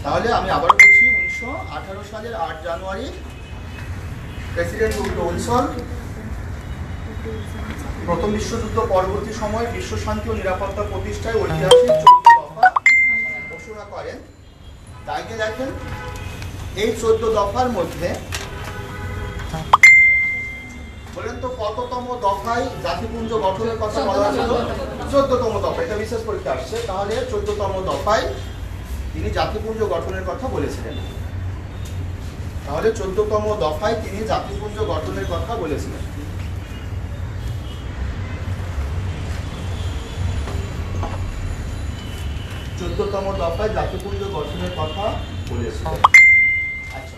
তাহলে আমি আবারও বলছি 1918 সালের 8 জানুয়ারি প্রেসিডেন্ট উড্রো উইলসন প্রথম বিশ্বযুদ্ধ পরবর্তী সময়ে বিশ্ব শান্তি ও নিরাপত্তা প্রতিষ্ঠায় ঐতিহাসিক 14 দফা ঘোষণা করেন। তাইকে দেখেন এই 14 দফার মধ্যে বলেন তো কততম দফায় জাতিপুঞ্জ গঠনের কথা বলা ছিল? 14তম দফা, এটা বিশেষ পরীক্ষা আসছে। তাহলে 14তম দফায় তিনি জাতিপুঞ্জ গঠনের কথা বলেছিলেন। তাহলে 14তম দফায় তিনি জাতিপুঞ্জ গঠনের কথা বলেছিলেন। চোদ্দতম দফায় জাতিপুঞ্জ গঠনের কথা বলেছিলেন। আচ্ছা,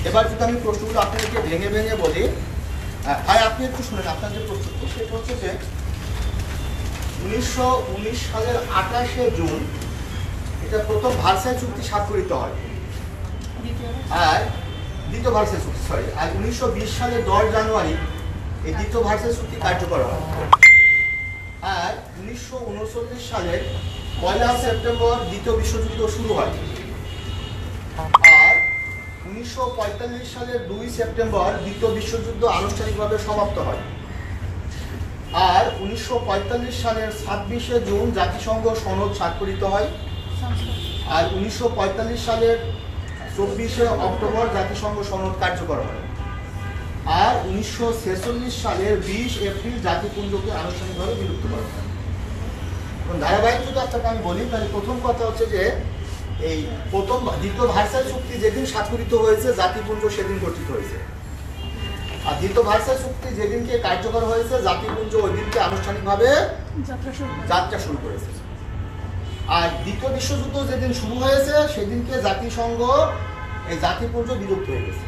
এবার যদি আমি প্রশ্নগুলো আপনাদেরকে ভেঙে ভেঙে বলি, আপনি একটু শুনেন। আপনার যে প্রশ্নটি সেটা হচ্ছে যে 1919 সালের 28শে জুন এটা প্রথম ভার্সাই চুক্তি স্বাক্ষরিত হয়, আর দ্বিতীয় ভার্সাই চুক্তি আর 1920 সালের 10 জানুয়ারি এই দ্বিতীয় ভার্সাই চুক্তি কার্যকর হয়, আর 1939 সালের 1 সেপ্টেম্বর দ্বিতীয় বিশ্বযুদ্ধ শুরু হয়, আর 1945 সালের 2 সেপ্টেম্বর দ্বিতীয় বিশ্বযুদ্ধ আনুষ্ঠানিকভাবে সমাপ্ত হয়, আর 1945 সালের 26শে জুন জাতিসংঘ সনদ স্বাক্ষরিত হয়, আর 1945 সালের 24শে অক্টোবর জাতিসংঘ সনদ কার্যকর হয়, আর 1946 সালের 20 এপ্রিল জাতিপুঞ্জকে আনুষ্ঠানিকভাবে বিলুপ্ত করা হয়। ধারাবাহিক যদি আপনাকে আমি বলি, তাহলে প্রথম কথা হচ্ছে যে এই দ্বিতীয় ভার্সাই চুক্তি যেদিন স্বাক্ষরিত হয়েছে জাতিপুঞ্জ সেদিন গঠিত হয়েছে, আর দ্বিতীয় ভার্সাই চুক্তি যেদিনকে কার্যকর হয়েছে জাতিপুঞ্জ ওই দিনকে আনুষ্ঠানিকভাবে যাত্রা শুরু করেছে, আর দ্বিতীয় বিশ্বযুদ্ধ যেদিন শুরু হয়েছে সেদিনকে জাতিসংঘ এই জাতিপুঞ্জ বিলুপ্ত হয়ে গেছে।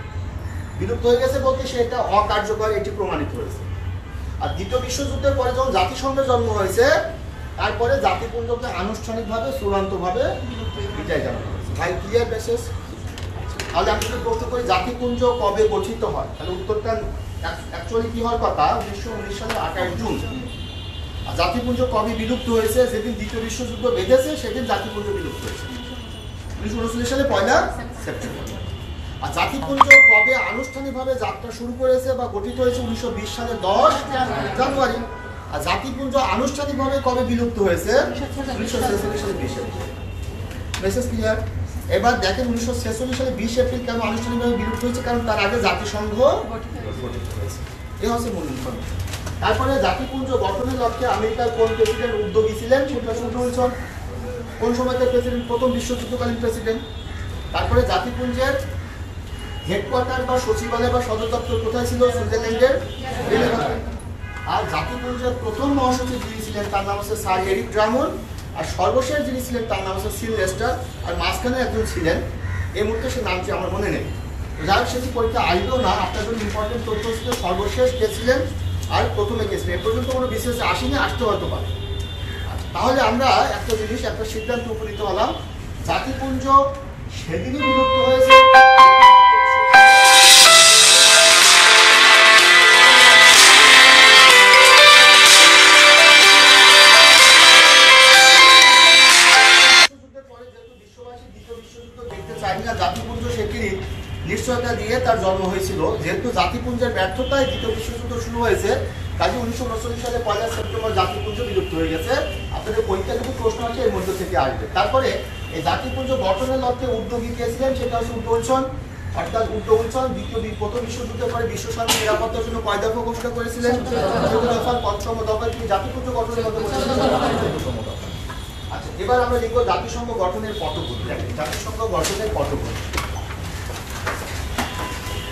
বিলুপ্ত হয়ে গেছে বলতে সেটা অকার্যকর, এটি প্রমাণিত হয়েছে। আর দ্বিতীয় বিশ্বযুদ্ধের পরে যখন জাতিসংঘের জন্ম হয়েছে তারপরে জাতিপুঞ্জকে আনুষ্ঠানিকভাবে চূড়ান্তভাবে বিদায় জানানো হয়েছে। ভাই ক্লিয়ার মেসেজ? তাহলে আমি যদি প্রশ্ন করি জাতিপুঞ্জ কবে গঠিত হয়, তাহলে উত্তরটা অ্যাকচুয়ালি কি হওয়ার কথা 1919 সালের 28 জুন। আর জাতিপুঞ্জ কবে বিলুপ্ত হয়েছে? যেদিন দ্বিতীয় বিশ্বযুদ্ধ বেঁধেছে সেদিন জাতিপুঞ্জ বিলুপ্ত হয়েছে 1939 সালে 1 সেপ্টেম্বর। আর জাতিপুঞ্জ কবে আনুষ্ঠানিকভাবে যাত্রা শুরু করেছে বা গঠিত হয়েছে? 1920 সালের 10 জানুয়ারি। আর জাতিপুঞ্জ আনুষ্ঠানিকভাবে কবে বিলুপ্ত হয়েছে? 1946 সালের 20 এপ্রিল। Message clear? এবার দেখেন 1946 সালে 20 এপ্রিল কেন আনুষ্ঠানিকভাবে বিলুপ্ত হয়েছে? কারণ তার আগে জাতিসংঘ গঠিত হয়েছে। এই হচ্ছে মূল ইনফরমেশন। তারপরে জাতিপুঞ্জ গঠনের লক্ষ্যে আমেরিকার কোন প্রেসিডেন্ট উদ্যোগী ছিলেন? সেটা হচ্ছে উড্রো উইলসন। কোন সময়কার প্রেসিডেন্ট? প্রথম বিশ্বযুদ্ধকালীন প্রেসিডেন্ট। তারপরে জাতিপুঞ্জের হেডকোয়ার্টার বা সচিবালয় বা সদর দপ্তর কোথায় ছিল? সুইজারল্যান্ডের জেনেভায়। আর জাতিপুঞ্জের প্রথম মহাসচিব যিনি ছিলেন তার নাম হচ্ছে স্যার এরিক ড্রামন্ড, আর সর্বশেষ যিনি ছিলেন তার নাম হচ্ছে সিল লেস্টার, আর মাঝখানে একজন ছিলেন, এই মুহূর্তে সে নামটি আমার মনে নেই। যাই হোক সেটি পরীক্ষা আসবেও না। আপনার জন্য ইম্পর্টেন্ট তথ্য ছিল সর্বশেষ কে ছিলেন আর প্রথমে কে ছিলেন। এ পর্যন্ত কোনো বিশেষ আসেনি, আসতে হতে পারে। তাহলে আমরা একটা জিনিস, একটা সিদ্ধান্ত উপনীত হলাম, জাতিপুঞ্জ সেদিনই বিলুপ্ত হয়েছে জাতিপুঞ্জ সেটির নিশ্চয়তা দিয়ে তার জন্ম হয়েছিল। যেহেতু জাতিপুঞ্জের ব্যর্থতায় দ্বিতীয় বিশ্বযুদ্ধ শুরু হয়েছে, কাজে 1949 সালে 1 সেপ্টেম্বর জাতিপুঞ্জ বিলুপ্ত হয়ে গেছে। আপনাদের পরীক্ষা যদি প্রশ্ন আছে এর মধ্যে থেকে আসবে। তারপরে এই জাতিপুঞ্জ গঠনের লক্ষ্যে উদ্যোগী কে ছিলেন? সেটা হচ্ছে উড্রো উইলসন। অর্থাৎ উড্রো উইলসন প্রথম বিশ্বযুদ্ধের পরে বিশ্ব শান্তি নিরাপত্তার জন্য কয় দফা ঘোষণা করেছিলেন? 14 দফার 5ম দফায় তিনি জাতিপুঞ্জ গঠনের কথা বলেছিলেন 14তম দফা। আচ্ছা, এবার আমরা লিখব জাতিসংঘ গঠনের পটভূমি। জাতিসংঘ গঠনের পটভূমি।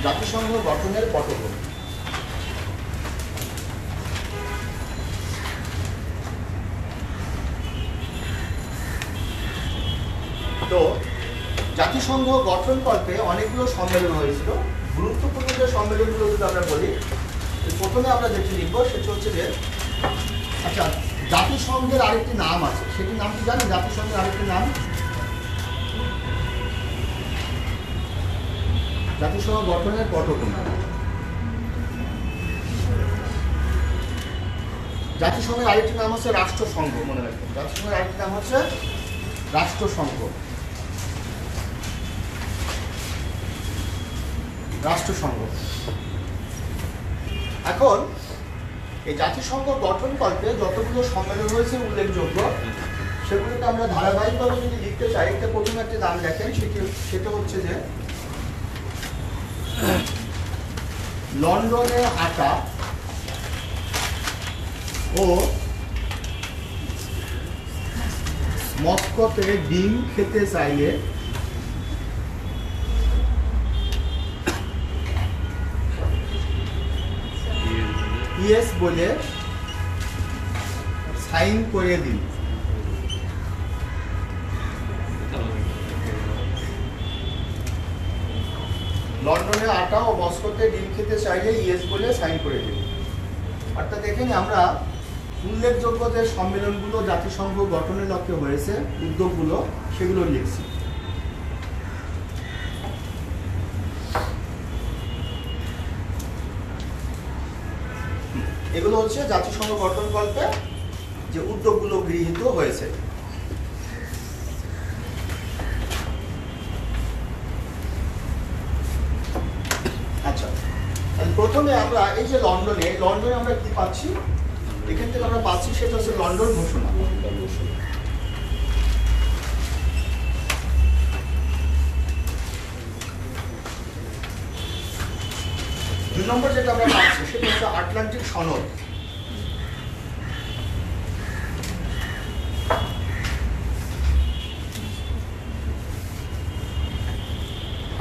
জাতিসংঘ গঠনের পটভূমি। তো জাতিসংঘ গঠনকল্পে অনেকগুলো সম্মেলন হয়েছিল। গুরুত্বপূর্ণ যে সম্মেলনগুলো যদি আমরা বলি, প্রথমে আমরা যেটি লিখবো সেটা হচ্ছে যে, আচ্ছা, জাতিসংঘের আরেকটি নাম আছে, সেটির নাম কি জানেন? জাতিসংঘের আরেকটি নাম জাতিসংঘ গঠনের পটভূমি। জাতিসংঘের আরেকটি নাম হচ্ছে রাষ্ট্রসংঘ, মনে রাখবেন। জাতিসংঘের আরেকটি নাম হচ্ছে রাষ্ট্রসংঘ। রাষ্ট্রসংঘ। এখন এই জাতিসংঘ গঠনকল্পে যতগুলো সম্মেলন হয়েছে উল্লেখযোগ্য, সেগুলোকে আমরা ধারাবাহিকভাবে যদি লিখতে চাই, একটা প্রথমে একটা নাম লেখেন, সেটা হচ্ছে যে লন্ডনে আটা ও মস্কোতে ডিম খেতে চাইলে ইয়েস বলে সাইন করে দিন। লন্ডনে আটা ও মস্কোতে ডিম খেতে চাইলে ইয়েস বলে সাইন করে দিন। অর্থাৎ দেখেন আমরা উল্লেখযোগ্য যে সম্মেলনগুলো জাতিসংঘ গঠনের লক্ষ্যে হয়েছে, উদ্যোগগুলো, সেগুলো লিখছি। এগুলো হচ্ছে জাতিসংঘ গঠনকল্পে যে উদ্যোগগুলো গৃহীত হয়েছে। আচ্ছা, প্রথমে আমরা এই যে লন্ডনে আমরা কি পাচ্ছি, এখান থেকে আমরা পাচ্ছি সেটা হচ্ছে লন্ডন ঘোষণা। 2 নম্বর যেটা আমরা পাচ্ছি সেটা হচ্ছে আটলান্টিক সনদ।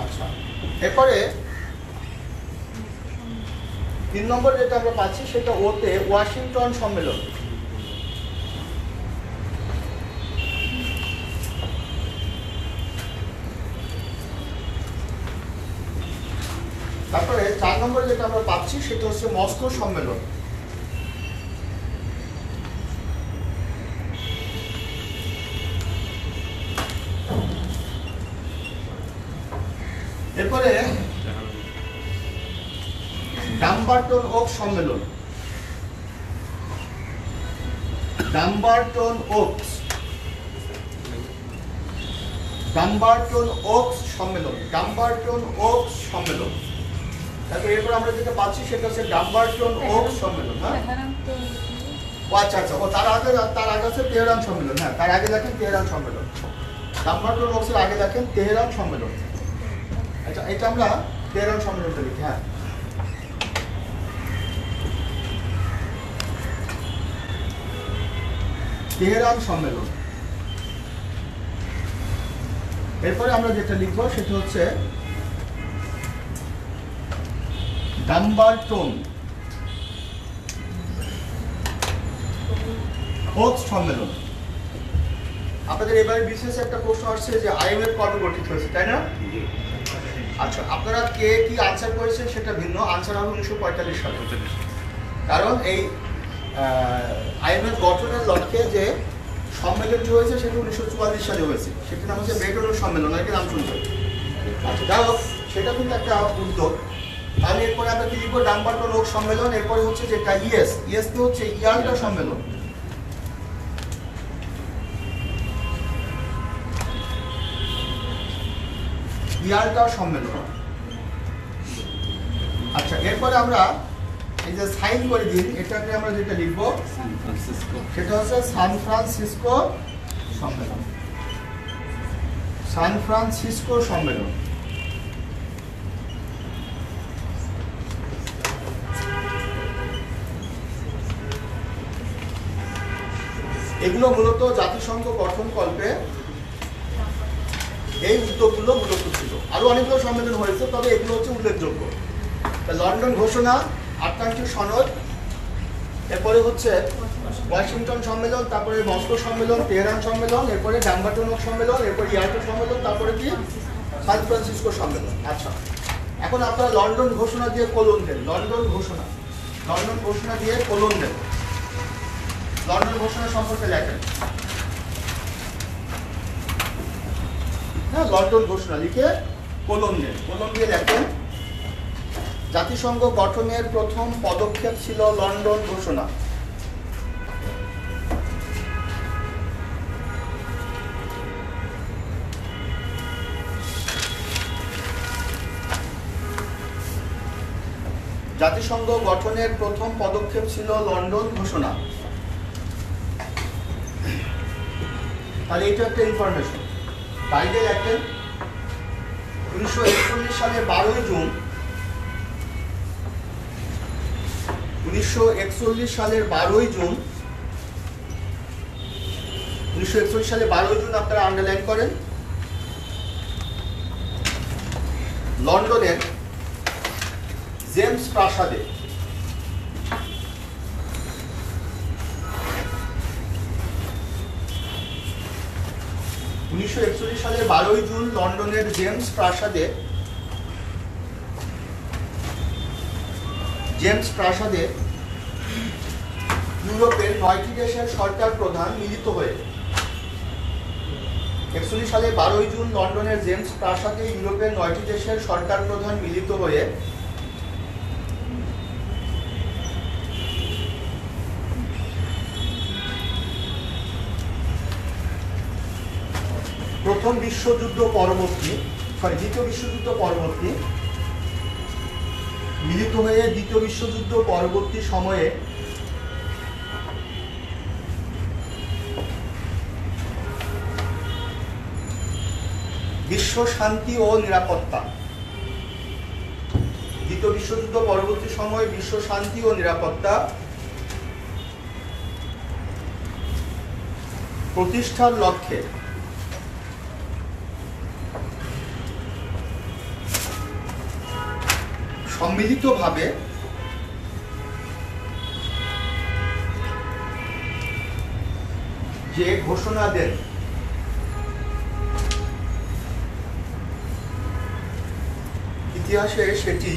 আচ্ছা, এরপরে 3 নম্বর যেটা আমরা পাচ্ছি সেটা ওতে ওয়াশিংটন সম্মেলন। তারপরে 4 নম্বর যেটা আমরা পাচ্ছি সেটা হচ্ছে মস্কো সম্মেলন। এরপরে ডাম্বারটন ওক সম্মেলন। ডাম্বারটন ওকস সম্মেলন। ডাম্বারটন ওকস সম্মেলন। তারপর এরপর আমরা যেটা পাচ্ছি সেটা হচ্ছে ডাম্বারটন ওকস সম্মেলন। হ্যাঁ, আচ্ছা আচ্ছা, ও তার আগে আছে তেহরান সম্মেলন। হ্যাঁ, তার আগে দেখেন তেহরান সম্মেলন। ডাম্বারটন ওকসের আগে দেখেন তেহরান সম্মেলন। আচ্ছা, এটা আমরা তেহরান সম্মেলনটা লিখি। হ্যাঁ, তেহরান সম্মেলন। এরপরে আমরা যেটা লিখবো সেটা হচ্ছে ডাম্বারটন ওকস সম্মেলন। আপনাদের এবারে বিশেষ একটা প্রশ্ন আসছে যে আইএমএফ কবে গঠিত হয়েছে, তাই না? আচ্ছা, আপনারা কে কি আনসার করেছেন সেটা ভিন্ন। আনসার হবে 1945 সালে। কারণ এই আইএমএফ গঠনের লক্ষ্যে যে সম্মেলনটি হয়েছে সেটা 1944 সালে হয়েছে। সেটার নাম হচ্ছে ব্রেটন উডস সম্মেলন, আর কি নাম শুনছেন। আচ্ছা, যাই হোক, সেটা কিন্তু একটা উদ্যোগ। তাহলে এরপরে আমরা কি লিখবো? ডাম্বারটন ওকস সম্মেলন। এরপরে হচ্ছে যেটা ইয়েস কি হচ্ছে ইয়াল্টা সম্মেলন। ইয়াল্টা সম্মেলন। আচ্ছা, এরপরে আমরা এই যে সাইন করে দিন, এটাকে আমরা যেটা লিখবো সেটা হচ্ছে সান ফ্রান্সিসকো সম্মেলন। সান ফ্রান্সিসকো সম্মেলন। এগুলো মূলত জাতিসংঘ গঠনকল্পে এই উদ্যোগগুলো মূলত ছিল। আরো অনেকগুলো সম্মেলন হয়েছে, তবে এগুলো হচ্ছে উল্লেখযোগ্য। লন্ডন ঘোষণা, আটলান্টিক সনদ, এরপরে হচ্ছে ওয়াশিংটন সম্মেলন, তারপরে মস্কো সম্মেলন, তেহরান সম্মেলন, এরপরে ডাম্বারটন ওকস সম্মেলন, এরপরে ইয়াল্টা সম্মেলন, তারপরে কি সান ফ্রান্সিসকো সম্মেলন। আচ্ছা, এখন আপনারা লন্ডন ঘোষণা দিয়ে কোলন দেন। লন্ডন ঘোষণা দিয়ে কোলন দেন। লন্ডন ঘোষণা সম্পর্কে লেখেন। হ্যাঁ, লন্ডন ঘোষণা লিখে কোলন দেন। কোলন দিয়ে লেখেন জাতিসংঘ গঠনের প্রথম পদক্ষেপ ছিল লন্ডন ঘোষণা। জাতিসংঘ গঠনের প্রথম পদক্ষেপ ছিল লন্ডন ঘোষণা। তাহলে এটা একটা ইনফরমেশন। তাইলে দেখেন 1941 সালের 12 জুন 1941 সালের 12 জুন 1941 সালে 12 জুন আপনারা আন্ডারলাইন করেন। লন্ডনের জেমস প্রাসাদে সালের 12 জুন লন্ডনের জেমস প্রাসাদে ইউরোপের 9টি দেশের সরকার প্রধান মিলিত হয়ে 1941 সালে 12 জুন লন্ডনের জেমস প্রাসাদে ইউরোপের 9টি দেশের সরকার প্রধান মিলিত হয়ে দ্বিতীয় বিশ্বযুদ্ধ পরবর্তী মিলিত হয়ে দ্বিতীয় বিশ্বযুদ্ধ পরবর্তী সময়ে বিশ্ব শান্তি ও নিরাপত্তা দ্বিতীয় বিশ্বযুদ্ধ পরবর্তী সময়ে বিশ্ব শান্তি ও নিরাপত্তা প্রতিষ্ঠার লক্ষ্যে সম্মিলিতভাবে যে ঘোষণা দেন ইতিহাসে সেটি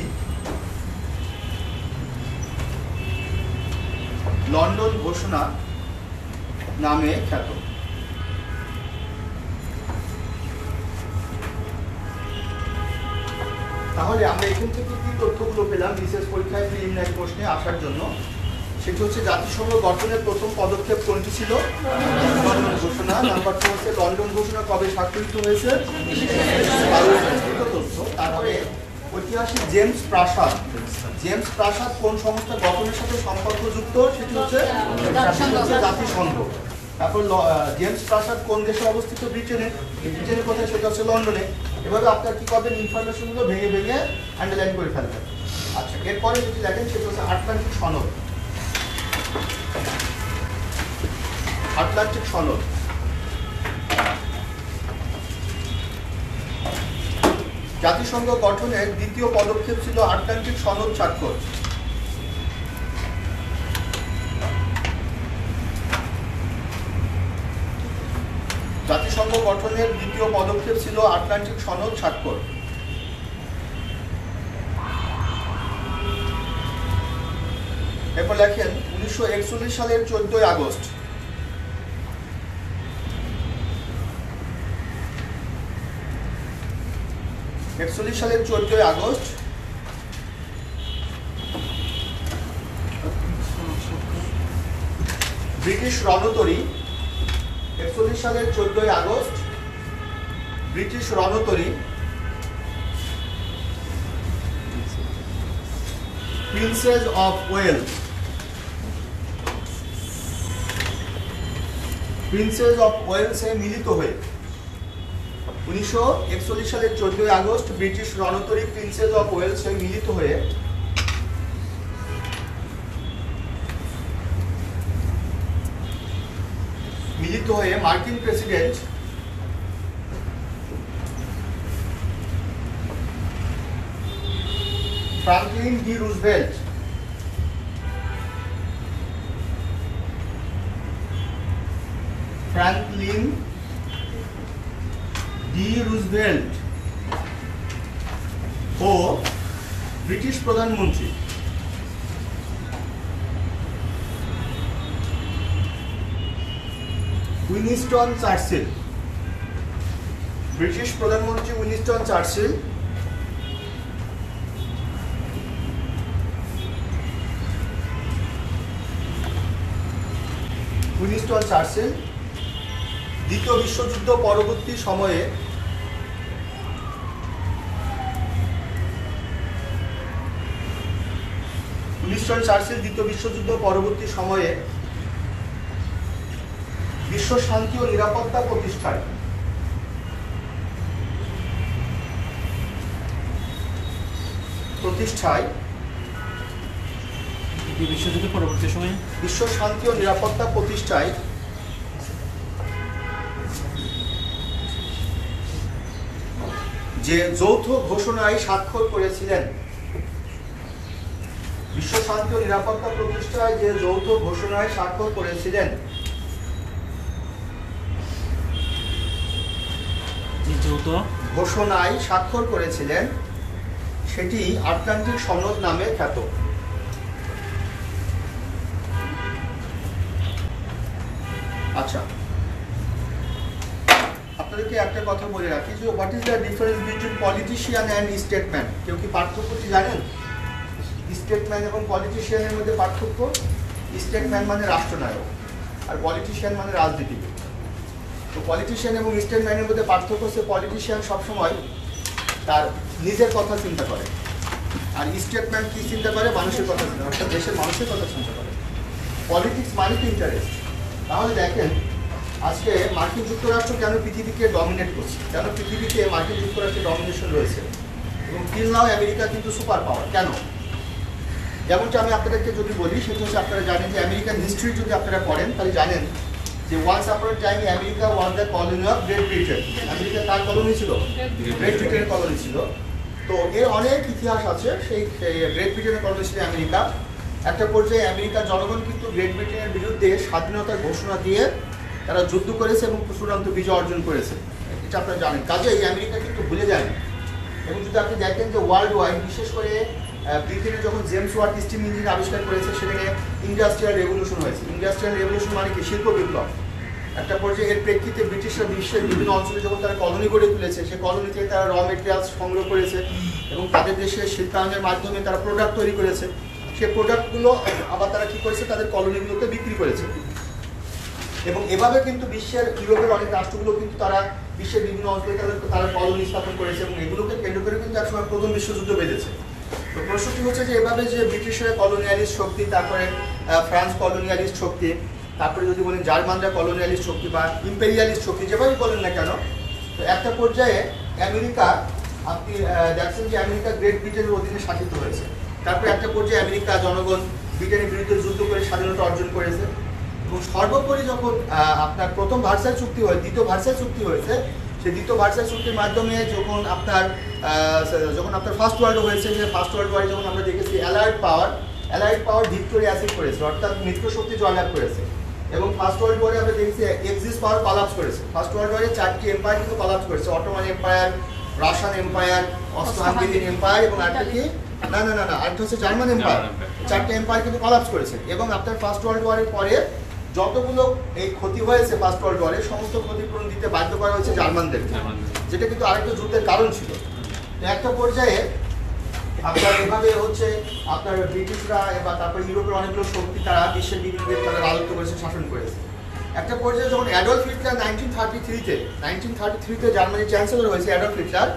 লন্ডন ঘোষণা নামে খ্যাত। তাহলে আমরা এখান থেকে কি তথ্যগুলো পেলাম বিশেষ পরীক্ষায় প্রিলিমিনারি প্রশ্নে আসার জন্য? সেটি হচ্ছে জাতিসংঘ গঠনের প্রথম পদক্ষেপ কোনটি ছিল? লন্ডন ঘোষণা। নাম্বার 2 হচ্ছে লন্ডন ঘোষণা কবে স্বাক্ষরিত হয়েছে? তথ্য। তারপরে ঐতিহাসিক জেমস প্রাসাদ কোন সংস্থা গঠনের সাথে সম্পর্কযুক্ত? সেটি হচ্ছে জাতিসংঘ। তারপর জেমস প্রাসাদ কোন দেশে অবস্থিত? ব্রিটেনে কোথায়? সেটা হচ্ছে লন্ডনে। এভাবে আপনার কি করবেন, ইনফরমেশনগুলো ভেঙে ভেঙে আন্ডারলাইন করে ফেলবেন। আচ্ছা, এরপরে যেটি দেখেন সেটা হচ্ছে আটলান্টিক সনদ। জাতিসংঘ গঠনের দ্বিতীয় পদক্ষেপ ছিল আটলান্টিক সনদ স্বাক্ষর। জাতিসংঘ গঠনের দ্বিতীয় পদক্ষেপ ছিল আটলান্টিক সনদ স্বাক্ষর। এরপর লেখেন 1941 সালের 14 আগস্ট ব্রিটিশ রণতরী 41 সালের 14 আগস্ট ব্রিটিশ রণতরী প্রিন্সেস অফ ওয়েলসে মিলিত হয়ে 1941 সালের 14 আগস্ট ব্রিটিশ রণতরী প্রিন্সেস অফ ওয়েলসে মিলিত হয়ে মার্কিন প্রেসিডেন্ট ফ্রাঙ্কলিন ডি রুজভেল্ট ও ব্রিটিশ প্রধানমন্ত্রী উইনস্টন চার্চিল দ্বিতীয় বিশ্বযুদ্ধ পরবর্তী সময়ে উইনস্টন চার্চিল দ্বিতীয় বিশ্বযুদ্ধ পরবর্তী সময়ে বিশ্ব শান্তি ও নিরাপত্তা প্রতিষ্ঠায় বিশ্বযুদ্ধ পরবর্তী সময়ে বিশ্ব শান্তি ও নিরাপত্তা প্রতিষ্ঠায় যে যৌথ ঘোষণায় স্বাক্ষর করেছিলেন, বিশ্ব শান্তি ও নিরাপত্তা প্রতিষ্ঠায় যে যৌথ ঘোষণায় স্বাক্ষর করেছিলেন, যৌথ ঘোষণায় স্বাক্ষর করেছিলেন সেটি আটলান্টিক সনদ নামে খ্যাত। আচ্ছা, আপনাদেরকে একটা কথা বলে রাখি যে what is the difference between politician and statesman? কেউ কি পার্থক্যটি জানেন? স্টেটম্যান এবং পলিটিশিয়ানের মধ্যে পার্থক্য? স্টেটম্যান মানে রাষ্ট্রনায়ক আর পলিটিশিয়ান মানে রাজনীতিবিদ। তো পলিটিশিয়ান এবং স্টেটম্যানের মধ্যে পার্থক্য হচ্ছে পলিটিশিয়ান সবসময় তার নিজের কথা চিন্তা করে, আর স্টেটম্যান কি চিন্তা করে? মানুষের কথা চিন্তা করে, অর্থাৎ দেশের মানুষের কথা চিন্তা করে। পলিটিক্স মানে তো ইন্টারেস্ট। তাহলে দেখেন আজকে মার্কিন যুক্তরাষ্ট্র কেন পৃথিবীকে ডমিনেট করছে, কেন পৃথিবীতে মার্কিন যুক্তরাষ্ট্রের ডমিনেশন রয়েছে, এবং টিল নাও আমেরিকা কিন্তু সুপার পাওয়ার। কেন? যেমনটা আমি আপনাদেরকে যদি বলি সেটা হচ্ছে, আপনারা জানেন যে আমেরিকান হিস্ট্রি যদি আপনারা পড়েন তাহলে জানেন যে once upon time America was the colony of Great Britain. America তার কলোনি ছিল, গ্রেট ব্রিটেনের কলোনি ছিল। তো এর অনেক ইতিহাস আছে। সেই গ্রেট ব্রিটেনের কলোনি ছিল আমেরিকা। একটা পর্যায়ে আমেরিকার জনগণ কিন্তু গ্রেট ব্রিটেনের বিরুদ্ধে স্বাধীনতার ঘোষণা দিয়ে তারা যুদ্ধ করেছে এবং চূড়ান্ত বিজয় অর্জন করেছে, এটা আপনারা জানেন। কাজেই আমেরিকা কিন্তু ভুলে যায়নি। এবং যদি আপনি দেখেন যে ওয়ার্ল্ড ওয়াইড, বিশেষ করে ব্রিটেনে যখন জেমস ওয়াট স্টিম ইঞ্জিন আবিষ্কার করেছে সেখানে ইন্ডাস্ট্রিয়াল রেভলিউশন হয়েছে। ইন্ডাস্ট্রিয়াল রেভলিউশন মানে কি? শিল্প বিপ্লব। একটা পর্যায়ে এর প্রেক্ষিতে ব্রিটিশরা বিশ্বের বিভিন্ন অঞ্চলে যখন তারা কলোনি গড়ে তুলেছে, সেই কলোনি থেকে তারা র মেটেরিয়ালস সংগ্রহ করেছে এবং তাদের দেশে শিল্পায়নের মাধ্যমে তারা প্রোডাক্ট তৈরি করেছে। সেই প্রোডাক্টগুলো আবার তারা কী করেছে? তাদের কলোনিগুলোতে বিক্রি করেছে। এবং এভাবে কিন্তু বিশ্বের ইউরোপের অনেক রাষ্ট্রগুলো কিন্তু তারা বিশ্বের বিভিন্ন অঞ্চলে তারা কলোনি স্থাপন করেছে এবং এগুলোকে কেন্দ্র করে কিন্তু একসময় প্রথম বিশ্বযুদ্ধ বেঁধেছে। তো প্রশ্নটি হচ্ছে যে এভাবে যে ব্রিটিশের কলোনিয়ালিস্ট শক্তি, তারপরে ফ্রান্স কলোনিয়ালিস্ট শক্তি, তারপরে যদি বলেন জার্মানরা কলোনিয়ালিস্ট শক্তি বা ইম্পেরিয়ালিস্ট শক্তি, যেভাবেই বলেন না কেন, তো একটা পর্যায়ে আমেরিকা, আপনি দেখছেন যে আমেরিকা গ্রেট ব্রিটেনের অধীনে শাসিত হয়েছে। তারপরে একটা পর্যায়ে আমেরিকা জনগণ ব্রিটেনের বিরুদ্ধে যুদ্ধ করে স্বাধীনতা অর্জন করেছে। এবং সর্বোপরি যখন আপনার প্রথম ভার্সাই চুক্তি হয়, দ্বিতীয় ভার্সাই চুক্তি হয়েছে, সেই দ্বিতীয় ভার্সাই চুক্তির মাধ্যমে যখন আপনার ফার্স্ট ওয়ার্ল্ড হয়েছে, যে ফার্স্ট ওয়ার্ল্ড ওয়ারে যখন আমরা দেখেছি অ্যালাইড পাওয়ার ভিক্টোরি অ্যাসিড করেছে, অর্থাৎ মিত্র শক্তি জয়লাভ করেছে। এবং ফার্স্ট ওয়ার্ল্ড ওয়ারে আমরা দেখছি এক্সিস পাওয়ার কলাপস করেছে। ফার্স্ট ওয়ার্ল্ড ওয়ারে 4টি এম্পায়ার কিন্তু কলাপস করেছে, Ottoman empire, Russian empire, Austro-Hungarian empire এবং আরেকটা কি আরেকটা হচ্ছে জার্মান এম্পায়ার। 4টি এম্পায়ার কিন্তু কলাপস করেছে। এবং আপনার ফার্স্ট ওয়ার্ল্ড ওয়ারের পরে যতগুলো এই ক্ষতি হয়েছে ফার্স্ট ওয়ার্ল্ড ওয়ারে, সমস্ত ক্ষতিপূরণ দিতে বাধ্য করা হয়েছে জার্মানদেরকে, যেটা কিন্তু আরেকটা যুদ্ধের কারণ ছিল। তো একটা পর্যায়ে আপনার এভাবে হচ্ছে আপনার ব্রিটিশরা বা তারপর ইউরোপের অনেকগুলো শক্তি তারা বিশ্বের বিভিন্ন দেশ তারা রাজত্ব করেছে, শাসন করেছে। একটা পর্যায়ে যখন অ্যাডলফ হিটলার 1933-তে জার্মানির চ্যান্সেলর হয়েছে অ্যাডলফ হিটলার,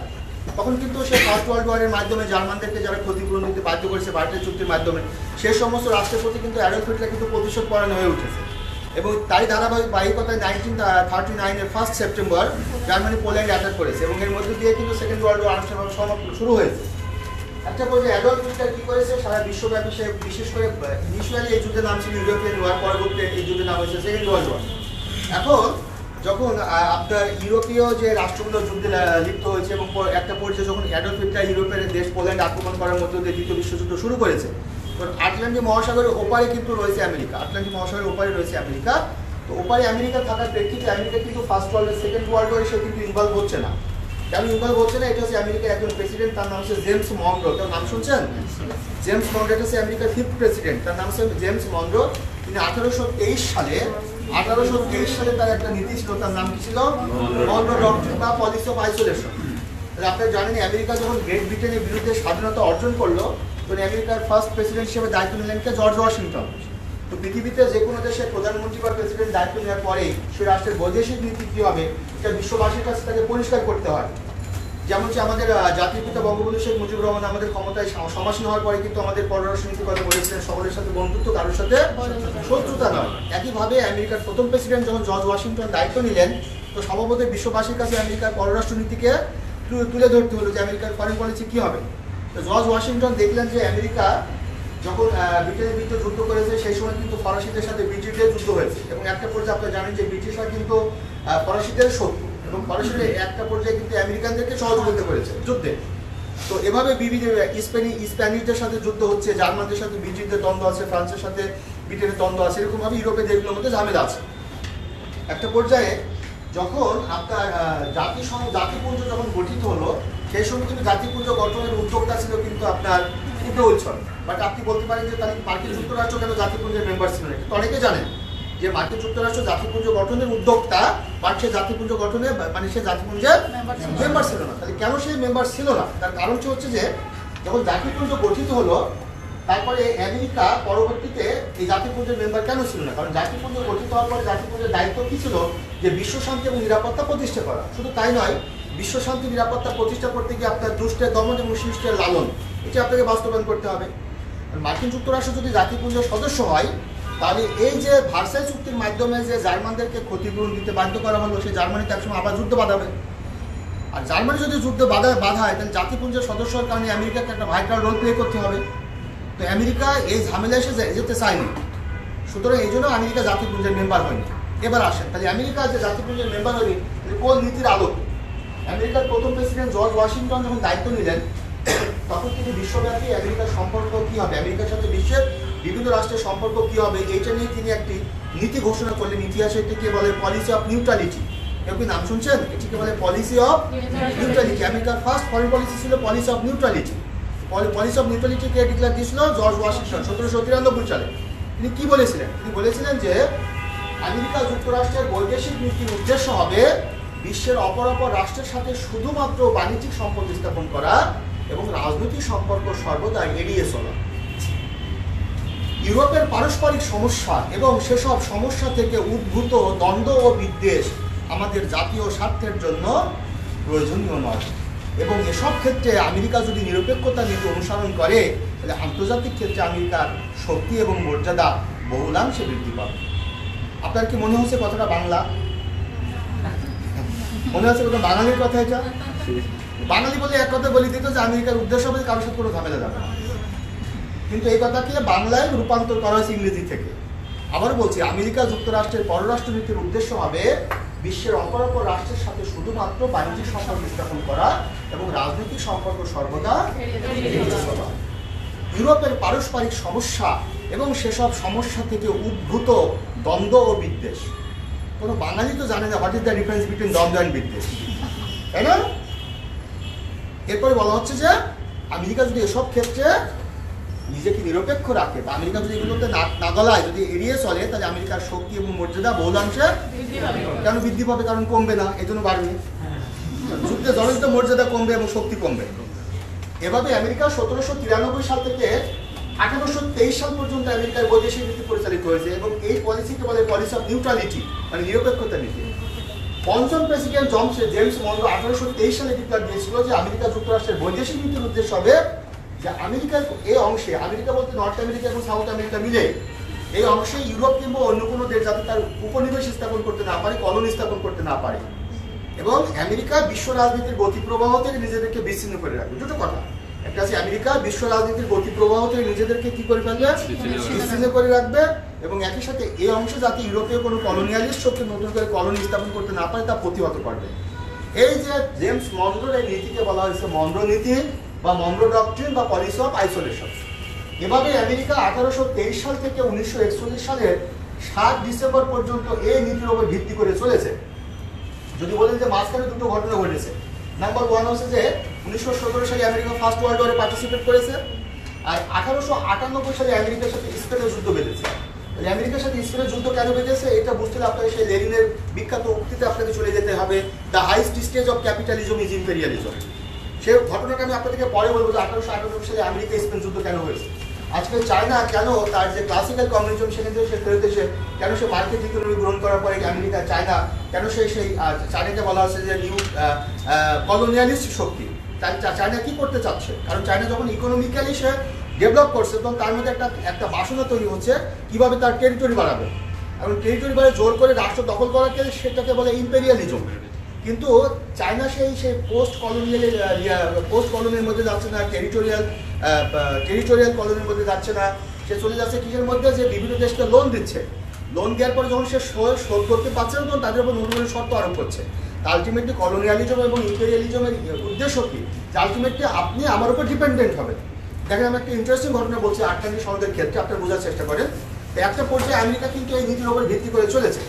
তখন কিন্তু সে ফার্স্ট ওয়ার্ল্ড ওয়ারের মাধ্যমে জার্মানদেরকে যারা ক্ষতিপূরণ দিতে বাধ্য করেছে ভার্সাই চুক্তির মাধ্যমে, সেই সমস্ত রাষ্ট্রের প্রতি কিন্তু অ্যাডলফ হিটলার কিন্তু প্রতিশোধ পরায়ণ হয়ে উঠেছে। এবং তাই ধারাবাহিকতায় 1939-এর 1 সেপ্টেম্বর জার্মানি পোল্যান্ড অ্যাটাক করেছে এবং এর মধ্যে দিয়ে কিন্তু সেকেন্ড ওয়ার্ল্ড ওয়ার আনুষ্ঠানিকভাবে সমাপ্ত শুরু হয়েছে। একটা পর্যায়ে অ্যাডলফ হিটলার কী করেছে, সারা বিশ্বব্যাপী সে বিশেষ করে ইনিশিয়ালি এই যুদ্ধের নাম ছিল ইউরোপিয়ান ওয়ার, পরবর্তী এই যুদ্ধের নাম হয়েছে সেকেন্ড ওয়ার্ল্ড ওয়ার। এখন যখন আপনার ইউরোপীয় যে রাষ্ট্রগুলো যুদ্ধে লিপ্ত হয়েছে এবং একটা পর্যায়ে যখন অ্যাডলফ হিটলার ইউরোপের দেশ পোল্যান্ড আক্রমণ করার মধ্য দিয়ে দ্বিতীয় বিশ্বযুদ্ধ শুরু করেছে, আটলান্টিক মহাসাগরের ওপারে কিন্তু রয়েছে আমেরিকা, আটলান্টিক মহাসাগরের ওপারে রয়েছে আমেরিকা। তো ওপারে আমেরিকা থাকার প্রেক্ষিতে আমেরিকা কিন্তু সেকেন্ড ওয়ার্ল্ড ওয়ারে সে কিন্তু ইনভলভ হচ্ছে না। কেন ইনভলভ হচ্ছে না? এটা হচ্ছে আমেরিকার একজন প্রেসিডেন্ট, তার নাম হচ্ছে জেমস মনরো। তার নাম শুনছেন? জেমস মনরো, এটা হচ্ছে আমেরিকার 5th প্রেসিডেন্ট, তার নাম হচ্ছে জেমস মনরো। তিনি 1823 সালে তার একটা নীতি ছিল, তার নাম কি ছিল? মনরো ডক্ট্রিন বা পলিসি অফ আইসোলেশন। আপনারা জানেন আমেরিকা যখন গ্রেট ব্রিটেনের বিরুদ্ধে স্বাধীনতা অর্জন করলো, তখন আমেরিকার ফার্স্ট প্রেসিডেন্ট হিসেবে দায়িত্ব নিলেন জর্জ ওয়াশিংটন। তো পৃথিবীতে যে কোনো দেশের প্রধানমন্ত্রী বা প্রেসিডেন্ট দায়িত্ব নেওয়ার পরেই সেই রাষ্ট্রের বৈদেশিক নীতি কী হবে এটা বিশ্ববাসীর কাছে তাকে পরিষ্কার করতে হয়। যেমন যে আমাদের জাতির পিতা বঙ্গবন্ধু শেখ মুজিবুর রহমান আমাদের ক্ষমতায় সমাসীন হওয়ার পরে কিন্তু আমাদের পররাষ্ট্রনীতির কথা বলেছিলেন, সকলের সাথে বন্ধুত্ব, কারোর সাথে শত্রুতা নয়। একইভাবে আমেরিকার প্রথম প্রেসিডেন্ট যখন জর্জ ওয়াশিংটন দায়িত্ব নিলেন, তো স্বভাবতই বিশ্ববাসীর কাছে আমেরিকার পররাষ্ট্রনীতিকে তুলে ধরতে হলো যে আমেরিকার ফরেন পলিসি কী হবে। তো জর্জ ওয়াশিংটন দেখলেন যে আমেরিকা যখন ব্রিটেনের বিরুদ্ধে যুদ্ধ করেছে, সেই সময় কিন্তু ফরাসিদের সাথে ব্রিটিশদের যুদ্ধ হয়েছে, এবং একটা পর্যায়ে আপনারা জানেন যে ব্রিটিশরা কিন্তু ফরাসিদের শত্রু, এবং ফরাসিদের একটা পর্যায়ে কিন্তু আমেরিকানদেরকে সহযোগিতা করেছে যুদ্ধে। তো এভাবে বিভিন্ন স্প্যানিশদের সাথে যুদ্ধ হচ্ছে, জার্মানদের সাথে ব্রিটিশদের দ্বন্দ্ব আছে, ফ্রান্সের সাথে ব্রিটেনের দ্বন্দ্ব আছে, এরকমভাবে ইউরোপের দেশগুলোর মধ্যে ঝামেলা আছে। একটা পর্যায়ে যখন আপনার জাতিপুঞ্জ যখন গঠিত হলো, সেই সময় কিন্তু জাতিপুঞ্জ গঠনের উদ্যোক্তা ছিল কিন্তু আপনার উইলসন। বাট আপনি বলতে পারেন যে তাহলে মার্কিন যুক্তরাষ্ট্র কেন জাতিপুঞ্জের মেম্বার ছিল না? কিন্তু অনেকে জানেন যে মার্কিন যুক্তরাষ্ট্র জাতিপুঞ্জ গঠনের উদ্যোক্তা, বাট সে জাতিপুঞ্জ গঠনে মানে সে জাতিপুঞ্জের মেম্বার ছিল না। তাহলে কেন সেই মেম্বার ছিল না? তার কারণ হচ্ছে যে যখন জাতিপুঞ্জ গঠিত হলো, তারপরে আমেরিকা পরবর্তীতে এই জাতিপুঞ্জের মেম্বার কেন ছিল না? কারণ জাতিপুঞ্জ গঠিত হওয়ার পরে জাতিপুঞ্জের দায়িত্ব কি ছিল? যে বিশ্ব শান্তি এবং নিরাপত্তা প্রতিষ্ঠা করা। শুধু তাই নয়, বিশ্ব শান্তি নিরাপত্তা প্রতিষ্ঠা করতে গিয়ে আপনার দুষ্টের দমন এবং শিষ্টের লালন, এটি আপনাকে বাস্তবায়ন করতে হবে। মার্কিন যুক্তরাষ্ট্র যদি জাতিপুঞ্জের সদস্য হয়, তাহলে এই যে ভার্সাই চুক্তির মাধ্যমে যে জার্মানদেরকে ক্ষতিপূরণ দিতে বাধ্য করা হলো, সেই জার্মানিতে একসময় আবার যুদ্ধ বাঁধাবে। আর জার্মানি যদি যুদ্ধে বাধায় তাহলে জাতিপুঞ্জের সদস্যর কারণে আমেরিকাকে একটা ভাইটাল রোল প্লে করতে হবে। তো আমেরিকা এই ঝামেলা এসে যেতে চায়নি, সুতরাং এই জন্য আমেরিকা জাতিপুঞ্জের মেম্বার হয়নি। এবার আসেন, তাহলে আমেরিকা যে জাতিপুঞ্জের মেম্বার হয়নি কোন নীতির আলোকে? আমেরিকার প্রথম প্রেসিডেন্ট জর্জ ওয়াশিংটন যখন দায়িত্ব নিলেন, তখন কিন্তু বিশ্বব্যাপী আমেরিকার সম্পর্ক কী হবে, আমেরিকার সাথে বিশ্বের বিভিন্ন রাষ্ট্রের সম্পর্ক কী হবে, এইটা নিয়ে তিনি একটি নীতি ঘোষণা করলেন। ইতিহাসে এটিকে বলে পলিসি অফ নিউট্রালিটি। কেউ কি নাম শুনছেন? এটিকে বলে পলিসি অফ নিউট্রালিটি। আমেরিকার ফার্স্ট ফরেন পলিসি ছিল policy of neutrality. Policy of neutrality K declare দিয়েছিল? জর্জ ওয়াশিংটন 1793 সালে। তিনি কি বলেছিলেন? তিনি বলেছিলেন যে আমেরিকা যুক্তরাষ্ট্রের বৈদেশিক নীতির উদ্দেশ্য হবে বিশ্বের অপর রাষ্ট্রের সাথে শুধুমাত্র বাণিজ্যিক সম্পর্ক স্থাপন করা এবং রাজনৈতিক সম্পর্ক সর্বদা এড়িয়ে চলা। ইউরোপের পারস্পরিক সমস্যা এবং সেসব সমস্যা থেকে উদ্ভূত দ্বন্দ্ব ও বিদ্বেষ আমাদের জাতীয় স্বার্থের জন্য প্রয়োজনীয় নয়, এবং এসব ক্ষেত্রে আমেরিকা যদি নিরপেক্ষতা নীতি অনুসরণ করে, তাহলে আন্তর্জাতিক ক্ষেত্রে আমেরিকার শক্তি এবং মর্যাদা বহুলাংশে বৃদ্ধি পাবে। আপনার কি মনে হচ্ছে কথাটা বাংলা? মনে হচ্ছে কথা বাঙালির কথা? এটা বাঙালি বলে এক কথা বলি দিত যে আমেরিকার উদ্দেশ্য হবে কারোর সাথে কোনো ঝামেলা যাবে না, কিন্তু এই কথাকে বাংলায় রূপান্তর করা হয়েছে ইংরেজি থেকে। আবার বলছি, আমেরিকা যুক্তরাষ্ট্রের পররাষ্ট্রনীতির উদ্দেশ্য হবে বিশ্বের অপর রাষ্ট্রের সাথে শুধুমাত্র বাণিজ্যিক সম্পর্ক স্থাপন করা এবং রাজনৈতিক সম্পর্ক সর্বদা এড়িয়ে চলা। ইউরোপের পারস্পরিক সমস্যা এবং সেসব সমস্যা থেকে উদ্ভূত দ্বন্দ্ব ও বিদ্বেষ। কোনো বাঙালি তো জানে না what is the difference between দ্বন্দ্ব অ্যান্ড বিদ্বেষ, তাই না? এরপরে বলা হচ্ছে যে আমেরিকা যদি এসব ক্ষেত্রে নিজেকে নিরপেক্ষ রাখে, বা আমেরিকা যদি এগুলোতে না গলায়, যদি এড়িয়ে চলে, তাহলে আমেরিকার শক্তি এবং মর্যাদা বহুলাংশে কেন বৃদ্ধি পাবে? কারণ কমবে না, এই জন্য বাড়বে। যুদ্ধে জনহিত মর্যাদা কমবে এবং শক্তি কমবে। এভাবে আমেরিকা 1793 সাল থেকে 1823 সাল পর্যন্ত আমেরিকার বৈদেশিক নীতি পরিচালিত হয়েছে, এবং এই পলিসিকে বলে পলিসি অফ নিউট্রালিটি, মানে নিরপেক্ষতা নীতি। পঞ্চম প্রেসিডেন্ট জেমস মনরো 1823 সালে ডিক্লেয়ার দিয়েছিল যে আমেরিকা যুক্তরাষ্ট্রের বৈদেশিক নীতির উদ্দেশ্য হবে যে আমেরিকার এই অংশে, আমেরিকা বলতে নর্থ আমেরিকা এবং সাউথ আমেরিকা মিলে, এই অংশে ইউরোপ কিংবা অন্য কোনো দেশ যাতে তার উপনিবেশ স্থাপন করতে না পারে, কলোনি স্থাপন করতে না পারে, এবং আমেরিকা বিশ্ব রাজনীতির গতি প্রবাহ থেকে নিজেদেরকে বিচ্ছিন্ন করে রাখবে। দুটো কথা, একটা আছে আমেরিকা বিশ্ব রাজনীতির গতি প্রবাহ থেকে নিজেদেরকে কি করে ফেলবে? বিচ্ছিন্ন করে রাখবে, এবং একই সাথে এই অংশে যাতে ইউরোপীয় কোনো কলোনিয়ালিস্ট শক্তি নতুন করে কলোনি স্থাপন করতে না পারে তা প্রতিহত করবে। এই যে জেমস মনরোর এই নীতিকে বলা হয়েছে মনরো নীতি বা মনরো ডক্ট্রিন বা পলিসি অফ আইসোলেশন। এভাবে আমেরিকা 1823 সাল থেকে 1941 সালের 7 ডিসেম্বর পর্যন্ত এই নীতির উপর ভিত্তি করে চলেছে। যদি বলেন যে মাঝখানে দুটো ঘটনা ঘটেছে, নাম্বার 1 হচ্ছে যে 1917 সালে আমেরিকা ফার্স্ট ওয়ার্ল্ড ওয়ারে পার্টিসিপেট করেছে, আর 1898 সালে আমেরিকার সাথে স্পেনের যুদ্ধ বেঁধেছে। আমেরিকার সাথে স্পেনের যুদ্ধ কেন বেঁধেছে এটা বুঝতে হলে আপনাকে সেই লেনিনের বিখ্যাত উক্তিতে আপনাকে চলে যেতে হবে, the highest stage of capitalism is imperialism. সেই ঘটনাটা আমি আপনাদেরকে পরে বলবো যে 1898 সালে আমেরিকা স্পেন যুদ্ধ কেন হয়েছে। আজকে চায়না কেন তার যে ক্লাসিক্যাল কমিউনিজম সেখান থেকে সে ফেরত এসে কেন সে মার্কেট ইকোনমি গ্রহণ করার পরে আমেরিকা চায়না কেন সেই চায়নাকে বলা হচ্ছে যে নিউ কলোনিয়ালিস্ট শক্তি। চায়না কি করতে চাচ্ছে? কারণ চায়না যখন ইকোনমিক্যালি সে ডেভেলপ করছে তখন তার মধ্যে একটা বাসনা তৈরি হচ্ছে কিভাবে তার টেরিটরি বাড়াবে, এবং টেরিটরি বাড়ে জোর করে রাষ্ট্র দখল করাকে সেটাকে বলে ইম্পেরিয়ালিজম। কিন্তু চায়না সেই পোস্ট কলোনির মধ্যে যাচ্ছে না, টেরিটোরিয়াল কলোনির মধ্যে যাচ্ছে না, সে চলে যাচ্ছে কিসের মধ্যে যে বিভিন্ন দেশকে লোন দিচ্ছে। লোন দেওয়ার পরে যখন সে শোধ করতে পারছে না তখন তাদের উপর নতুন নতুন শর্ত আরোপ করছে। আলটিমেটলি কলোনিয়ালিজম এবং ইম্পেরিয়ালিজমের উদ্দেশ্য কি? যে আলটিমেটলি আপনি আমার উপর ডিপেন্ডেন্ট হবেন। দেখেন আমি একটা ইন্টারেস্টিং ঘটনা বলছি আটলান্টিক সনদের ক্ষেত্রে, আপনারা বোঝার চেষ্টা করেন। একটা পর্যায়ে আমেরিকা কিন্তু এই নীতির উপর ভিত্তি করে চলেছে,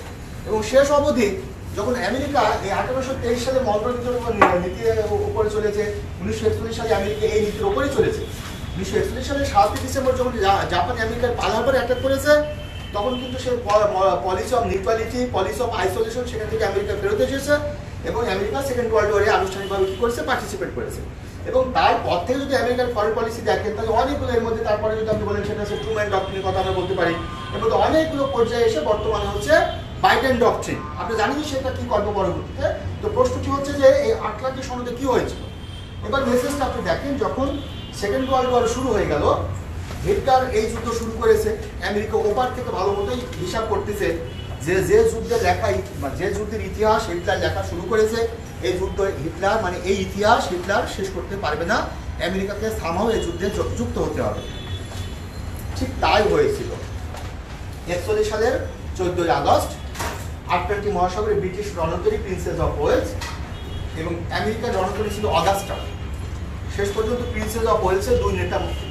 এবং শেষ অবধি যখন আমেরিকা এই 1823 সালে মন্ট্রিয়াল নীতির উপরে চলেছে, 1941 সালে আমেরিকা এই নীতির উপরেই চলেছে। 1941 সালে 7 ডিসেম্বর যখন জাপান আমেরিকার পার্ল হারবার অ্যাটাক করেছে তখন কিন্তু সে policy of neutrality, policy of isolation সেখান থেকে আমেরিকা ফেরত এসেছে, এবং আমেরিকা সেকেন্ড ওয়ার্ল্ড ওয়ারে আনুষ্ঠানিকভাবে কি করেছে? পার্টিসিপেট করেছে। এবং তারপর থেকে যদি আমেরিকার ফরেন পলিসি দেখেন তাহলে অনেকগুলো, এর মধ্যে তারপরে যদি আপনি বলেন সেটা হচ্ছে ট্রুম্যান ডক্ট্রিনের কথা আমরা বলতে পারি, এর মধ্যে অনেকগুলো পর্যায়ে এসে বর্তমানে হচ্ছে বাইডেন ডক্ট্রিন। আপনি জানেন সেটা কি করবে পরবর্তীতে। তো প্রশ্নটি হচ্ছে যে এই আটলান্টিক সনদে কি হয়েছিল। এবার মেসেজটা আপনি দেখেন, যখন সেকেন্ড ওয়ার্ল্ড ওয়ার শুরু হয়ে গেল, হিটলার এই যুদ্ধ শুরু করেছে, আমেরিকা ওপার থেকে ভালো মতোই হিসাব করতেছে যে যুদ্ধের লেখাই যে যুদ্ধের ইতিহাস হিটলার লেখা শুরু করেছে, এই যুদ্ধ হিটলার মানে এই ইতিহাস হিটলার শেষ করতে পারবে না, আমেরিকাকে সামহাও এই যুদ্ধে যুক্ত হতে হবে। ঠিক তাই হয়েছিল। 41 সালের 14 আগস্ট আটলান্টিক মহাসাগরে ব্রিটিশ রণতরী প্রিন্সেস অফ ওয়েলস এবং আমেরিকার রণতরী ছিল অগাস্টা। শেষ পর্যন্ত প্রিন্সেস অফ ওয়েলসের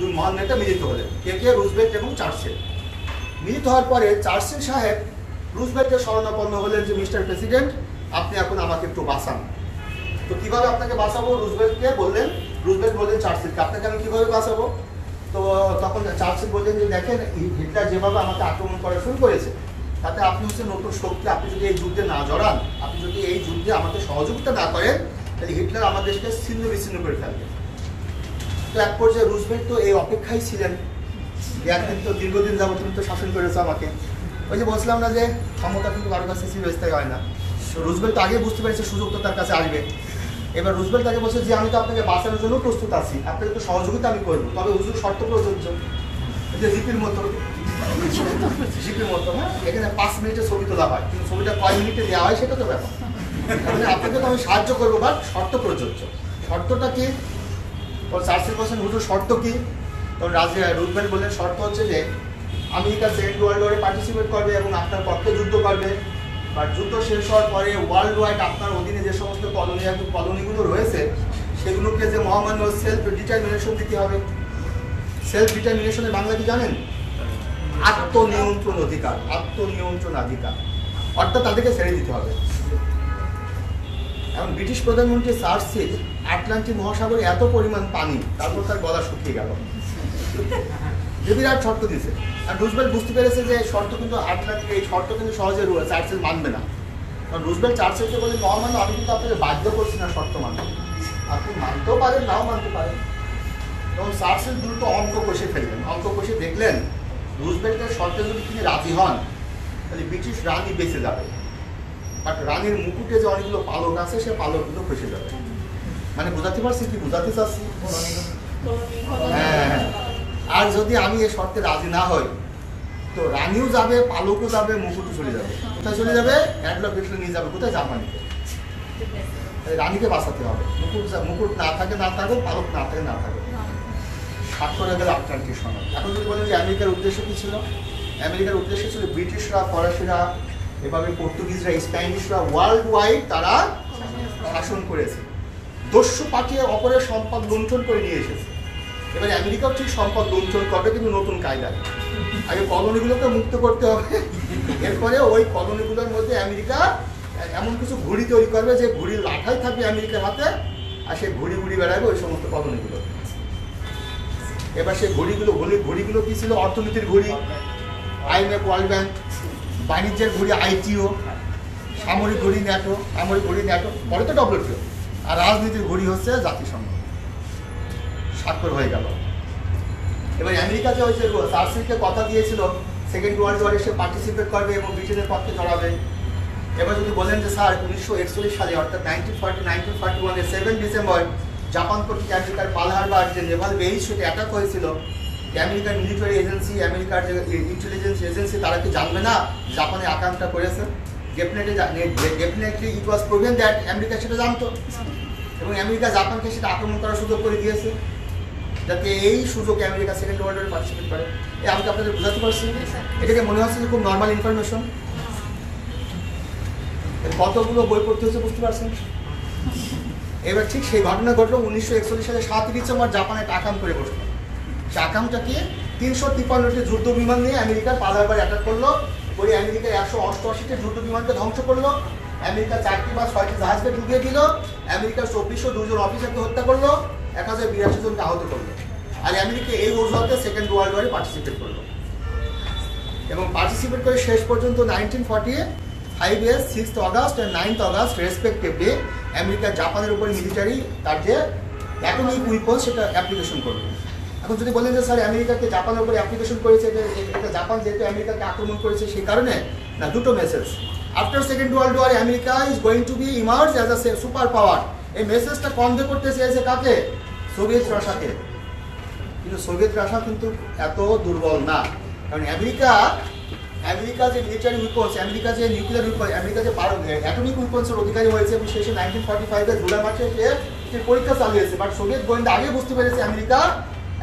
দুই মহান নেতা মিলিত হলেন, কে রুজভেল্ট এবং চার্চিল। মিলিত হওয়ার পরে চার্চিল সাহেব রুজভেল্টের শরণাপন্ন হলেন যে মিস্টার প্রেসিডেন্ট আপনি এখন আমাকে একটু বাঁচান। তো কিভাবে আপনাকে বাঁচাবো? রুজভেল্ট বললেন চার্চিলকে আপনাকে আমি কিভাবে বাঁচাবো? তো তখন চার্চিল বললেন যে দেখেন হিটলার যেভাবে আমাকে আক্রমণ করা শুরু করেছে তাতে আপনি হচ্ছে নতুন শক্তি, আপনি যদি এই যুদ্ধে না জড়ান, আপনি যদি এই যুদ্ধে আমাকে সহযোগিতা না করেন তাহলে হিটলার আমার দেশকে ছিন্ন বিচ্ছিন্ন করে ফেলবে। তো এক পর্যায়ে রুজভেল্ট তো এই অপেক্ষায় ছিলেন, একদিন তো দীর্ঘদিন যাবত তুমি তো শাসন করেছো আমাকে, ওই যে বলছিলাম না যে ক্ষমতা কিন্তু কারোর কাছে চিরস্থায়ী হয় না। রুজভেল্ট তো আগে বুঝতে পেরেছে সুযোগ তো তার কাছে আসবে। এবার রুজভেল্ট তাকে বলছে যে আমি তো আপনাকে বাঁচানোর জন্য প্রস্তুত আছি, আপনাকে তো সহযোগিতা আমি করবো, তবে হুজুর শর্ত প্রযোজ্য। যে জিপির মতো হ্যাঁ, এখানে 5 মিনিটে ছবি তোলা হয়, কিন্তু ছবিটা কয় মিনিটে দেওয়া হয় সেটা তো ব্যাপার। মানে আপনাকে তো আমি সাহায্য করবো, বাট শর্ত প্রযোজ্য। শর্তটা কি? চার্চিল বলছেন হুজুর শর্ত কি? তখন রুজভেল্ট বললেন শর্ত হচ্ছে যে আমেরিকা সেকেন্ড ওয়ার্ল্ড ওয়ারে পার্টিসিপেট করবে এবং আপনার পক্ষে যুদ্ধ করবে, বাট যুদ্ধ শেষ হওয়ার পরে ওয়ার্ল্ড ওয়াইড আপনার অধীনে যে সমস্ত কলোনিগুলো রয়েছে সেগুলোকে যে মহামান্য সেলফ ডিটারমিনেশন দিতে হবে। সেলফ ডিটারমিনেশনের বাংলা কি জানেন? আত্মনিয়ন্ত্রণ অধিকার, অর্থাৎ তাদেরকে ছেড়ে দিতে হবে। এখন ব্রিটিশ প্রধানমন্ত্রী চার্চিল আটলান্টিক মহাসাগরে এত পরিমাণ পানি, তারপর তার গলা শুকিয়ে গেল, যে বিরাট শর্ত দিয়েছে। আর রুজভেল্ট বুঝতে পেরেছে যে শর্ত কিন্তু আটলান্টিক এই শর্ত কিন্তু সহজে চার্চিল মানবে না। কারণ রুজভেল্ট চার্চিলকে বলে মহামান্য আমি কিন্তু আপনাকে বাধ্য করছি না শর্ত মানতে, আপনি মানতেও পারেন নাও মানতে পারেন। তখন চার্চিল দ্রুত অঙ্ক কষে ফেললেন, অঙ্ক কষে দেখলেন রুজভেল্টের শর্তে যদি তিনি রাজি হন তাহলে ব্রিটিশ রানী বেঁচে যাবে, বাট রানীর মুকুটে যে অনেকগুলো পালক আছে সে পালকগুলো খসে যাবে। মানে বোঝাতে পারছি কি বোঝাতে চাচ্ছি? হ্যাঁ, আর যদি আমি এই শর্তে রাজি না হই তো রানীও যাবে, পালকও যাবে, মুকুটও চলে যাবে। কোথায় চলে যাবে? অ্যাডলফ হিটলার নিয়ে যাবে কোথায়? জাপানিতে। রানীকে বাঁচাতে হবে, মুকুট না থাকে না থাকুক, পালক না থাকে না থাকুক। স্বাক্ষর হয়ে গেল আটলান্টিক সনদ। এখন যদি বলেন যে আমেরিকার উদ্দেশ্য কি ছিল? আমেরিকার উদ্দেশ্য ছিল ব্রিটিশরা, ফরাসিরা, এভাবে পর্তুগিজরা, স্প্যানিশরা ওয়ার্ল্ড ওয়াইড তারা শাসন করেছে, দস্যু পাঠিয়ে অপরের সম্পদ লুণ্ঠন করে নিয়ে এসেছে। এবার আমেরিকাও ঠিক সম্পদ লুণ্ঠন করবে, কিন্তু নতুন কায়দায়। আগে কলোনিগুলোকে মুক্ত করতে হবে, এরপরে ওই কলোনিগুলোর মধ্যে আমেরিকা এমন কিছু ঘুড়ি তৈরি করবে যে ঘুড়ির লাঠাই থাকবে আমেরিকার হাতে, আর সেই ঘুড়ি বেড়াবে ওই সমস্ত কলোনিগুলো। এবার সেই ঘুড়িগুলো কি ছিল? অর্থনীতির ঘুড়ি, IMF, ওয়ার্ল্ড ব্যাংক, বাণিজ্যের ঘুড়ি ITO, সামরিক ঘুড়ি ন্যাটো, পরে তো WTO, আর রাজনীতির ঘুড়ি হচ্ছে জাতিসংঘ। স্বাক্ষর হয়ে গেল। এবার আমেরিকা যে ওই যে চার্চিলকে কথা দিয়েছিল সেকেন্ড ওয়ার্ল্ড ওয়ারে সে পার্টিসিপেট করবে এবং ব্রিটেনের পক্ষে জড়াবে, এবার যদি বলেন যে স্যার 1941 সালে অর্থাৎ 1941-এর 7 ডিসেম্বর জাপান কর্তৃক আমেরিকার পার্ল হারবার যে নেভাল বেস সেটা অ্যাটাক হয়েছিল, আমেরিকার মিলিটারি এজেন্সি, আমেরিকার যে ইন্টেলিজেন্স এজেন্সি তারা কি জানবে না জাপানে আকাঙ্ক্ষা করেছে? Definitely it was proven that America সেটা জানতো এবং আমেরিকা জাপানকে সেটা আক্রমণ করার সুযোগ করে দিয়েছে, যাতে এই সুযোগে আমেরিকা সেকেন্ড ওয়ার্ল্ড ওয়ারে পার্টিসিপেট করে। আমি আপনাদের বোঝাতে পারছি? এটাকে মনে হচ্ছে যে খুব নর্মাল ইনফরমেশন। কতগুলো বই পড়তে হচ্ছে বুঝতে পারছেন? এবার ঠিক সেই ঘটনা ঘটলো 1941 সালে 7 ডিসেম্বর জাপানে আকাম করে বসলো। সে আকামটাকে 353টি যুদ্ধ বিমান নিয়ে আমেরিকার পার্ল হারবার অ্যাটাক করলো, করে আমেরিকা 188টি যুদ্ধ বিমানকে ধ্বংস করলো, আমেরিকা 4টি বা 6টি জাহাজকে ডুবিয়ে দিল, আমেরিকার 2402 জন অফিসারকে হত্যা করলো, 1082 জনকে আহত করলো। আর আমেরিকা এই অজুহাতে সেকেন্ড ওয়ার্ল্ড ওয়ারে পার্টিসিপেট করলো এবং পার্টিসিপেট করে শেষ পর্যন্ত 1945-এর 6th অগাস্ট আর 9th অগাস্ট রেসপেক্টিভলি আমেরিকা জাপানের উপর মিলিটারি তার যে অ্যাটমিক উইপন সেটা অ্যাপ্লিকেশন করলো। এখন যদি বলেন যে স্যার আমেরিকাকে জাপানের উপর অ্যাপ্লিকেশন করেছে, এটা জাপান যেহেতু আমেরিকাকে আক্রমণ করেছে সেই কারণে না, দুটো message. After second world war America is going to be emerge as a super power, এই মেসেজটা কনভে করতে চেয়েছে কাকে? সোভিয়েত রাশিয়াকে। কিন্তু সোভিয়েত রাশিয়া কিন্তু এত দুর্বল না, কারণ আমেরিকা যে মিলিটারি উইপন্স, আমেরিকা যে নিউক্লিয়ার উইপন, আমেরিকা যে অ্যাটমিক উইপন্সের অধিকারী হয়েছে এবং শেষে 1945-এর জুলাই মাসে সে পরীক্ষা চালিয়েছে, বাট সোভিয়েত গোয়েন্দা আগে বুঝতে পেরেছে আমেরিকা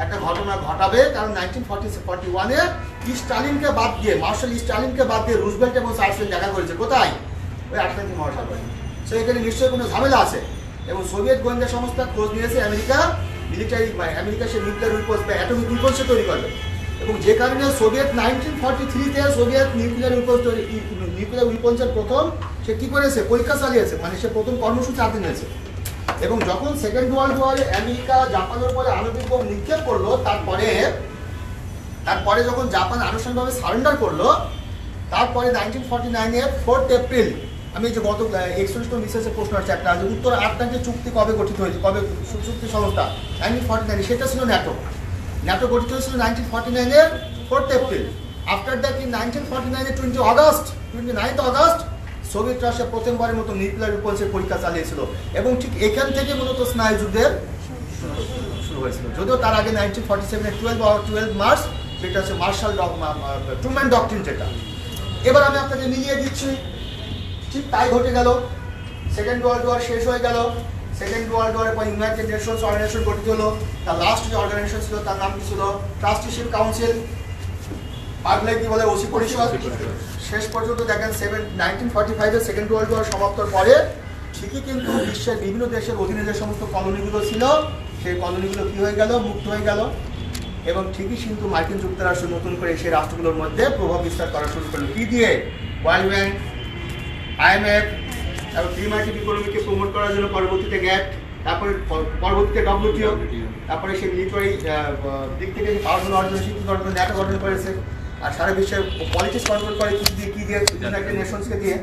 একটা ঘটনা ঘটাবে, কারণ 1941-এ স্টালিনকে বাদ দিয়ে, মার্শাল স্টালিনকে বাদ দিয়ে রুজভেল্ট এবং চার্চিল দেখা করেছে কোথায়? ওই আটলান্টিক মহাসাগরে। সো এখানে নিশ্চয়ই কোনো ঝামেলা আছে এবং সোভিয়েত গোয়েন্দা সংস্থা খোঁজ নিয়েছে আমেরিকা মিলিটারি, আমেরিকা সে নিউক্লিয়ার উইপন্স বা অ্যাটমিক উইপন্স তৈরি করবে এবং যে কারণে সোভিয়েত 1943-তে সোভিয়েত নিউক্লিয়ার উইপন্সের প্রথম সে কি করেছে? পরীক্ষা চালিয়েছে, মানে সে প্রথম কর্মসূচি হাতে নিয়েছে। এবং যখন সেকেন্ড ওয়ার্ল্ড ওয়ারে আমেরিকা জাপানের উপরে আণবিক বোম নিক্ষেপ করলো, তারপরে যখন জাপান আনুষ্ঠানিকভাবে সারেন্ডার করলো, তারপরে 1949-এর 4th এপ্রিল, আমি যে গত 41 বিশেষে প্রশ্ন আসছে একটা, যে উত্তর আটলান্টিক চুক্তি কবে গঠিত হয়েছে, কবে চুক্তি সংস্থা? 1949, সেটা ছিল ন্যাটো। ন্যাটো গঠিত হয়েছিল 1949-এর 4th April. After that in 1949-এর 29th অগাস্ট সোভিয়েত রাশিয়া প্রথমবারের মতো নিউক্লিয়ার উইপন্সের পরীক্ষা চালিয়েছিল এবং ঠিক এখান থেকে মূলত স্নায়ু যুদ্ধের শুরু হয়েছিল। যদিও তার আগে 1947-এর 12 মার্চ, যেটা হচ্ছে মার্শাল ট্রুম্যান ডকট্রিন যেটা। এবার আমি আপনাকে মিলিয়ে দিচ্ছি, ঠিক তাই ঘটে গেল। সেকেন্ড ওয়ার্ল্ড ওয়ার শেষ হয়ে গেল। সেকেন্ড ওয়ার্ল্ড ওয়ারের পর ইউনাইটেড নেশনস অর্গানাইজেশন গঠিত হলো। তার লাস্ট যে অর্গানাইজেশন ছিল তার নাম কি ছিল? ট্রাস্টিশিপ কাউন্সিল, বাংলায় কি বলে? ওসি পরিষদ। শেষ পর্যন্ত দেখেন 1945-এর সেকেন্ড ওয়ার্ল্ড ওয়ার সমাপ্তর পরে ঠিকই কিন্তু বিশ্বের বিভিন্ন দেশের অধীনে যে সমস্ত কলোনিগুলো ছিল সেই কলোনিগুলো কি হয়ে গেল? মুক্ত হয়ে গেল এবং ঠিকই কিন্তু মার্কিন যুক্তরাষ্ট্র নতুন করে সেই রাষ্ট্রগুলোর মধ্যে প্রভাব বিস্তার করা শুরু করলো। কি দিয়ে? ওয়ার্ল্ড ব্যাংক, IMF, তারপর ক্লিম্যাটিক ইকোনমিকে প্রমোট করার জন্য পরবর্তীতে গ্যাট, তারপরে পরবর্তীতে WTO, তারপরে সেই মিলিটারি দিক থেকে পাওয়ার অর্জন, স্বীকৃতি অর্জন, ন্যাটো গঠন করেছে। আর সারা বিশ্বের পলিটিক্স কন্ট্রোল করে কি দিয়ে? ইউনাইটেড নেশনসকে দিয়ে।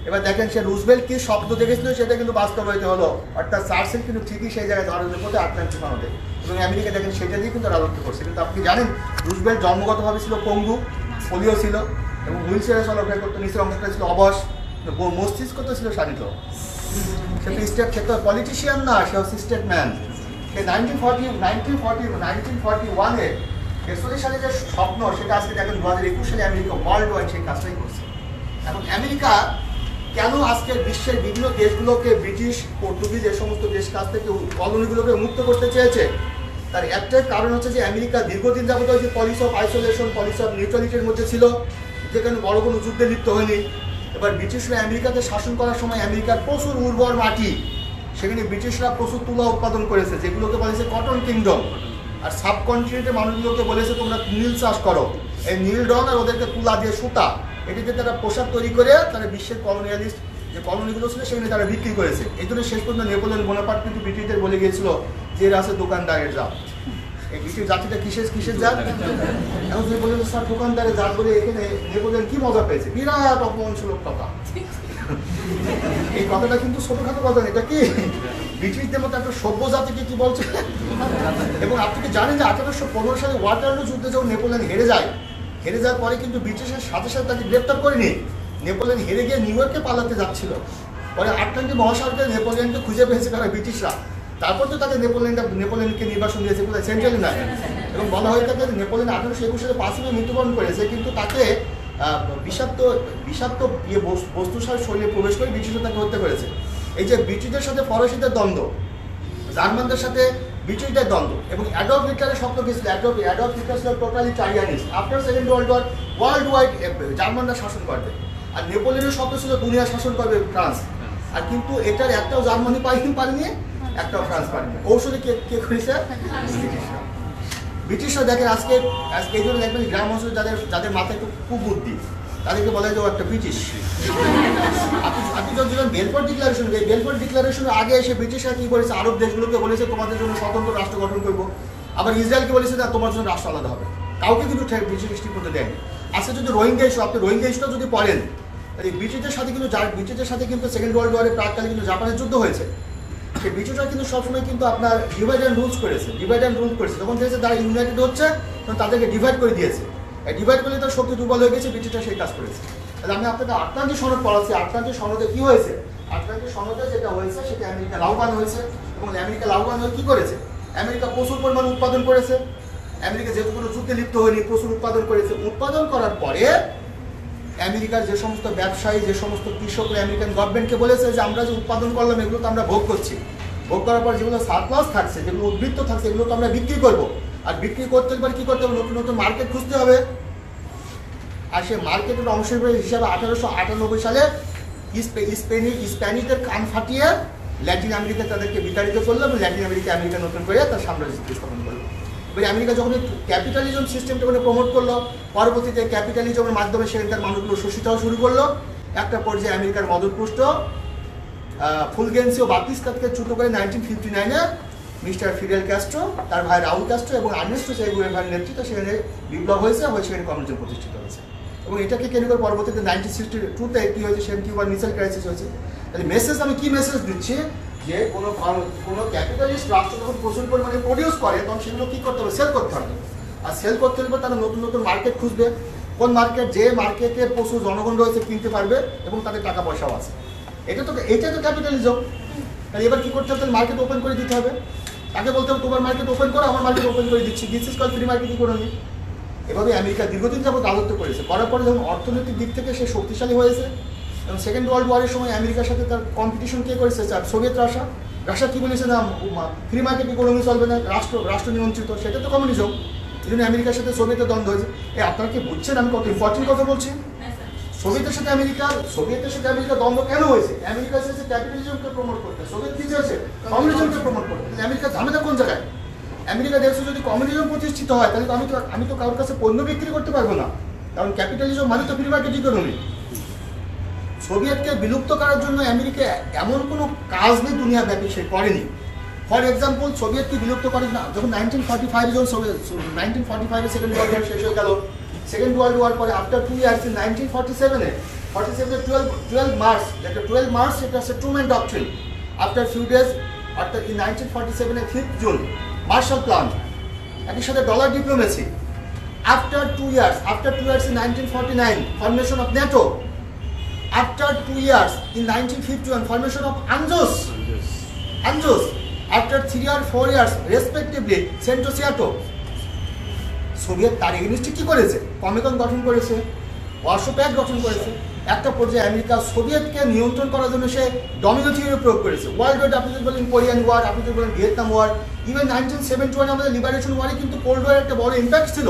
এবার দেখেন সে রুজভেল্ট কি শব্দ দেখেছিল সেটা কিন্তু বাস্তবায়িত হলো, অর্থাৎ চার্চিল কিন্তু ঠিকই সেই জায়গায় ধরার জন্য আটলান্টিক মহাদেশে এবং আমেরিকা দেখেন সেটা দিয়ে কিন্তু রাজত্ব করছে। কিন্তু আপনি জানেন রুজভেল্ট জন্মগতভাবে ছিল পঙ্গু, পোলিও ছিল এবং হুইল চেয়ারে চলাফেরা করতো, নিচের অংশটা ছিল অবশ, মস্তিষ্ক তো ছিল শানিত। সে তো স্টেট, সে তো পলিটিশিয়ান না, সে হচ্ছে স্টেটম্যান। সে 1941-এ 41 সালে যে স্বপ্ন সেটা আজকে দেখেন 2021 সালে আমেরিকা ওয়ার্ল্ড ওয়াইড সেই কাজটাই করছে। এখন আমেরিকা কেন আজকে বিশ্বের বিভিন্ন দেশগুলোকে ব্রিটিশ, পর্তুগিজ এই সমস্ত দেশ কাছ থেকে কলোনিগুলোকে মুক্ত করতে চেয়েছে? তার একটাই কারণ হচ্ছে যে আমেরিকা দীর্ঘদিন যাবত যে policy of isolation, policy of নিউট্রালিটির মধ্যে ছিল, যেখানে বড় কোনো যুদ্ধে লিপ্ত হয়নি। এবার ব্রিটিশরা আমেরিকাতে শাসন করার সময় আমেরিকার প্রচুর উর্বর মাটি, সেখানে ব্রিটিশরা প্রচুর তুলা উৎপাদন করেছে, যেগুলোকে বলেছে কটন কিংডম। আর সাবকন্টিনেন্টের মানুষগুলোকে বলেছে তোমরা নীল চাষ করো, এই নীল রং আর ওদেরকে তুলা দিয়ে সুতা, এটিতে তারা পোশাক তৈরি করে তারা বিশ্বের কলোনিয়ালিস্ট যে কলোনিগুলো ছিল সেখানে তারা বিক্রি করেছে। এই জন্য শেষ পর্যন্ত নেপোলিয়ন বোনাপার্ট কিন্তু ব্রিটিশদের বলে গিয়েছিল যে এরা আছে দোকানদারের জাত। এই ব্রিটিশ জাতিটা কিসের জাত? এখন যদি বলেন স্যার দোকানদারের জাত বলে এখানে নেপোলিয়ন কি মজা পেয়েছে? বিরাট অপমানসূলক কথা। এই কথাটা কিন্তু ছোটখাটো কথা, এটা কি ব্রিটিশদের মতো একটা সভ্য জাতিকে কি বলছে। এবং আপনি কি জানেন যে 1815 সালে ওয়াটারলু যুদ্ধে যখন নেপোলিয়ন হেরে যাওয়ার পরে কিন্তু ব্রিটিশের সাথে সাথে তাকে গ্রেপ্তার করেনি। নেপোলিয়ন হেরে গিয়ে নিউ ইয়র্কে পালাতে যাচ্ছিল, পরে আটলান্টিক মহাসাগরে নেপোলিয়নকে খুঁজে পেয়েছে কারা, ব্রিটিশরা। তারপর তো তাকে নেপোলিয়নকে নির্বাসন দিয়েছে কোথায়, সেন্ট্রাল ইউনিয়ন। এবং বলা হয়ে থাকে নেপোলিয়ন 1821 সালে 5 মে মৃত্যুবরণ করেছে, কিন্তু তাকে বিষাক্ত বস্তুসার শরীরে প্রবেশ করে ব্রিটিশরা তাকে হত্যা করেছে। এই যে ব্রিটিশদের সাথে ফরাসিদের দ্বন্দ্ব, জার্মানদের সাথে ব্রিটিশদের দ্বন্দ্ব, এবং অ্যাডলফ হিটলারের স্বপ্ন কি ছিল? অ্যাডলফ হিটলার ছিল টোটালিটারিয়ানিস্ট। আফটার সেকেন্ড ওয়ার্ল্ড ওয়াইড জার্মানরা শাসন করবে, আর নেপোলিয়নের স্বপ্ন ছিল দুনিয়া শাসন করবে ফ্রান্স। আর কিন্তু এটার একটাও জার্মানি পারেনি, একটাও ফ্রান্স পারেনি। ঔষধে কে করেছে? ব্রিটিশরা। দেখেন আজকে এই জন্য দেখবেন গ্রাম অঞ্চলে যাদের মাথায় একটু কুবুদ্ধি, তাদেরকে বলা যায় একটা ব্রিটিশ। আপনি যখন বেলফোর্ট ডিক্লারেশনের আগে এসে ব্রিটিশরা কি করেছে, আরব দেশগুলোকে বলেছে তোমাদের জন্য স্বতন্ত্র রাষ্ট্র গঠন করবো, আবার ইসরায়েলকে বলেছে না তোমার জন্য রাষ্ট্র আলাদা হবে। কাউকে কিন্তু ব্রিটিশ ঠিক করতে দেয়নি। আজকে যদি রোহিঙ্গা ইস্যু, আপনি রোহিঙ্গা ইস্যুটা যদি পড়েন, ব্রিটিশদের সাথে কিন্তু সেকেন্ড ওয়ার্ল্ড ওয়ারের প্রাককালে কিন্তু জাপানের যুদ্ধ হয়েছে। সেই ব্রিটিশরা কিন্তু সবসময় কিন্তু আপনার ডিভাইড অ্যান্ড রুল করেছে। যখন দেখেছে তারা ইউনাইটেড হচ্ছে, তখন তাদেরকে ডিভাইড করে দিয়েছে। ডিভাইড করলে তার শক্তি দুর্বল হয়ে গেছে, ব্রিটিশরা সেই কাজ করেছে। তাহলে আমি আপনাকে আটলান্টিক সনদ পড়াচ্ছি। আটলান্টিক সনদে কি হয়েছে? আটলান্টিক সনদে যেটা হয়েছে সেটা আমেরিকা লাভবান হয়েছে। এবং আমেরিকা লাভবান হয়ে কি করেছে? আমেরিকা প্রচুর পরিমাণ উৎপাদন করেছে। আমেরিকা যেহেতু কোনো যুদ্ধে লিপ্ত হয়নি, প্রচুর উৎপাদন করেছে। উৎপাদন করার পরে আমেরিকার যে সমস্ত ব্যবসায়ী, যে সমস্ত কৃষকরা আমেরিকান গভর্নমেন্টকে বলেছে যে আমরা যে উৎপাদন করলাম এগুলো তো আমরা ভোগ করছি, ভোগ করার পর যেগুলো সারপ্লাস থাকছে, যেগুলো উদ্বৃত্ত থাকছে, এগুলো তো আমরা বিক্রি করবো। আর বিক্রি করতে পারে কি করতে হবে? নতুন নতুন মার্কেট খুঁজতে হবে। আর সেই মার্কেটের অংশ হিসাবে 1898 সালে স্প্যানিশদের কান ফাটিয়ে ল্যাটিন আমেরিকা তাদেরকে বিতাড়িত করলো, এবং ল্যাটিন আমেরিকা নতুন করে তার সাম্রাজ্য স্থাপন করলো। এবার আমেরিকা যখন ক্যাপিটালিজম সিস্টেমটা প্রমোট করলো, পরবর্তীতে ক্যাপিটালিজমের মাধ্যমে সেখানকার মানুষগুলো শোষিত হওয়া শুরু করলো। একটা পর্যায়ে আমেরিকার মদতপুষ্ট ফুলগেন্সিও বাতিস্তাকে চ্যুত করে 1959-এ মিস্টার ফিডেল ক্যাস্ট্রো, তার ভাই রাউল ক্যাস্ট্রো এবং আর্নেস্টো চে গুয়েভারার নেতৃত্বে সেখানে বিপ্লব হয়েছে, সেখানে কমিউনিজম প্রতিষ্ঠিত হয়েছে। এবং এটাকে কেন্দ্র করে পরবর্তীতে 1962-তে কি হয়েছে, সেখানে কিউবার মিসাইল ক্রাইসিস হয়েছে। তাহলে মেসেজ আমি কি মেসেজ দিচ্ছি, যে কোনো ক্যাপিটালিস্ট রাষ্ট্র যখন প্রচুর পরিমাণে প্রডিউস করে, তখন সেগুলো কি করতে হবে? সেল করতে হবে। আর সেল করতে হলে তারা নতুন নতুন মার্কেট খুঁজবে। কোন মার্কেট? যে মার্কেটে প্রচুর জনগণ রয়েছে, কিনতে পারবে এবং তাদের টাকা পয়সাও আছে। এটাই তো ক্যাপিটালিজম। তাহলে এবার কি করতে হবে? মার্কেট ওপেন করে দিতে হবে। তাকে বলতে হবে তোমার মার্কেট ওপেন করো, আমার মার্কেট ওপেন করে দিচ্ছি। This is call free market economy. এভাবে আমেরিকা দীর্ঘদিন যাবত রাজত্ব করেছে। করার পরে যখন অর্থনৈতিক দিক থেকে সে শক্তিশালী হয়েছে, এবং সেকেন্ড ওয়ার্ল্ড ওয়ারের সময় আমেরিকার সাথে তার কম্পিটিশন কে করেছে? সোভিয়েত রাশিয়া কি বলেছে না ফ্রি মার্কেট ইকোনমি চলবে না, রাষ্ট্র নিয়ন্ত্রিত, সেটা তো কমিউনিজম। এই জন্য আমেরিকার সাথে সোভিয়েতের দ্বন্দ্ব হয়েছে। আপনারা কি বুঝছেন আমি কত ইম্পর্টেন্ট কথা বলছি? সোভিয়েতের সাথে আমেরিকার দ্বন্দ্ব কেন হয়েছে? আমেরিকা চেয়েছে ক্যাপিটালিজমকে প্রমোট করতে, সোভিয়েত কি চেয়েছে? কমিউনিজমকে প্রমোট করতে। আমেরিকার ঝামেলা কোন জায়গায়? আমেরিকা দেখছে যদি কমিউনিজম প্রতিষ্ঠিত হয়, তাহলে আমি তো কারোর কাছে পণ্য বিক্রি করতে পারবো না, কারণ ক্যাপিটালিজম মানে তো ফ্রি মার্কেট ইকোনমি। সোভিয়েতকে বিলুপ্ত করার জন্য আমেরিকা এমন কোনো কাজ নেই দুনিয়াব্যাপী সে করেনি। ফর এক্সাম্পল, সোভিয়েতকে বিলুপ্ত করে না যখন 1945 1945-এ সেকেন্ড ওয়ার্ল্ড ওয়ার শেষ হয়ে গেল। সেকেন্ড ওয়ার্ল্ড ওয়ার পরে আফটার 2 ইয়ার্স 1947-এ 12 মার্চ এটা হচ্ছে Truman doctrine. After few days, অর্থাৎ 1947-এ 5 জুন মার্শাল প্ল্যান, একই সাথে dollar diplomacy. After 2 years in 1949 formation of NATO. After 2 years, in 1951, formation of ANZUS. After 3 or 4 years, respectively, CENTO-SEATO. Soviet তার এগেইনস্টে কি করেছে? Commission গঠন করেছে, ওয়ারশো প্যাক্ট গঠন করেছে। একটা পর্যায়ে আমেরিকা সোভিয়েতকে নিয়ন্ত্রণ করার জন্য সে ডমিনো থিওরি প্রয়োগ করেছে। ওয়ার্ল্ড ওয়ার, আপনি যদি বলেন কোরিয়ান ওয়ার, আপনি যদি বলেন ভিয়েতনাম ওয়ার, ইভেন 1971 আমাদের লিবারেশন ওয়ারে কিন্তু কোল্ড ওয়ারের একটা বড় ইম্প্যাক্ট ছিল।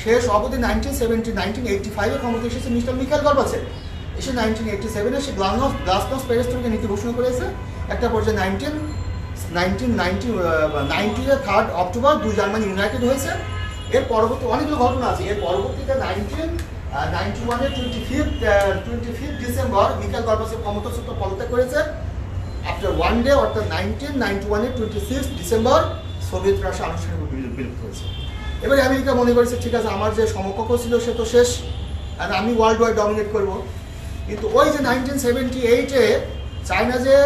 শেষ অবধি 1985-এ ক্ষমতা এসেছে মিস্টার মিখাইল গর্বাচেভ। এসে 1987-এ সে গ্লাসনোস্ট পেরেস্ট্রোইকা নীতি ঘোষণা করেছে। একটা পর্যায়ে 1990-এর 3 অক্টোবর 2 জার্মানি ইউনাইটেড হয়েছে। এর পরবর্তী অনেকগুলো ঘটনা আছে। এর পরবর্তীতে 1991-এর 25 ডিসেম্বর মিখাইল গর্বাচেভ ক্ষমতাচ্যুত পদত্যাগ করেছে। আফটার 1 ডে, অর্থাৎ 1991-এর 26 ডিসেম্বর সোভিয়েত রাশিয়া আনুষ্ঠানিকভাবে বিলুপ্ত হয়েছে। এবারে আমেরিকা মনে করেছে ঠিক আছে, আমার যে সমকক্ষ ছিল সে তো শেষ, আর আমি ওয়ার্ল্ড ওয়াইড ডমিনেট করবো। কিন্তু ওই যে 1978-এ চায়না যে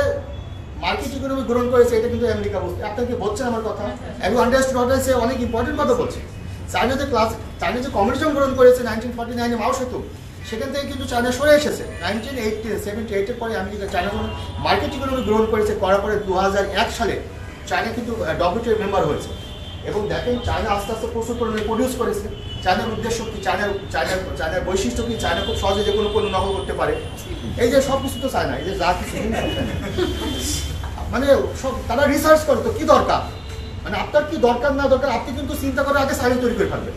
মার্কেট ইকোনমি গ্রহণ করেছে, এটা কিন্তু আমেরিকা বলছে। আপনাকে বলছেন আমার কথা, একটু আন্ডারস্টুড সে অনেক ইম্পর্টেন্ট কথা বলছে। চায়না যে কমিউনিজম গ্রহণ করেছে 1949 মাও সেতু, সেখান থেকে কিন্তু চায়না সরে এসেছে। 1978 পরে আমেরিকা চায়না মার্কেট ইকোনমি গ্রহণ করেছে, করার পরে 2001 সালে চায়না কিন্তু WTO মেম্বার হয়েছে। এবং দেখেন চায়না আস্তে আস্তে প্রচুর পরিমাণে প্রডিউস করেছে। চায়নার উদ্দেশ্য কি, চায়নার বৈশিষ্ট্য কি, চায়না খুব সহজে যে কোনো পণ্য নকল করতে পারে। এই যে সব কিছু তো চায়না, এই যে যা কিছু মানে সব তারা রিসার্চ করে তো কি দরকার, মানে আপনার কি দরকার না দরকার আপনি কিন্তু চিন্তা করে আগে চায়না তৈরি করে ফেলবেন।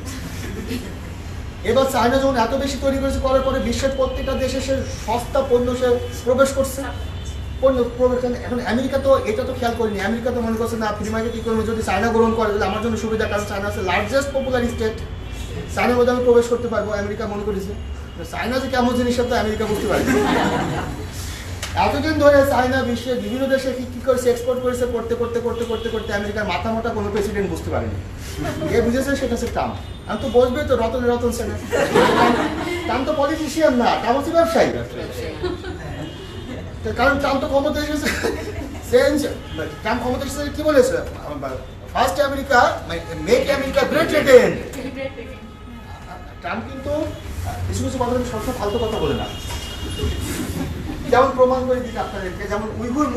এবার চায়না যখন এত বেশি তৈরি করেছে, করার পরে বিশ্বের প্রত্যেকটা দেশে সে সস্তা পণ্য সে প্রবেশ করছে। এখন আমেরিকা তো এটা তো খেয়াল করিনি, আমেরিকা তো মনে করছে না ফ্রি মার্কেট ইকোনমি যদি চায়না গ্রহণ করে তাহলে আমার জন্য সুবিধা, কারণ চায়না আছে লার্জেস্ট পপুলার স্টেট, চায়নার মধ্যে আমি প্রবেশ করতে পারবো। আমেরিকা মনে করেছে চায়না যে কেমন জিনিস তো আমেরিকা বুঝতে পারে। এতদিন ধরে চায়না বিশ্বের বিভিন্ন দেশে কি করেছে, এক্সপোর্ট করেছে, করতে করতে করতে করতে করতে আমেরিকার মাথা মোটা কোনো প্রেসিডেন্ট বুঝতে পারেনি। এ বুঝেছে সেটা হচ্ছে ট্রাম্প। আমি তো বসবে তো রতন সেন, ট্রাম্প তো পলিটিশিয়ান না, ট্রাম্প হচ্ছে ব্যবসায়ী। কারণ ট্রাম্প তো ক্ষমতা এসেছে, ট্রাম্প ক্ষমতা এসেছে কি বলেছে, first America make America great again. Trump কিন্তু কিছু কিছু কথা সবসময় ফালতু কথা বলে না। যেমন প্রমাণ করে দিন আপনাদেরকে, যেমন উইগুর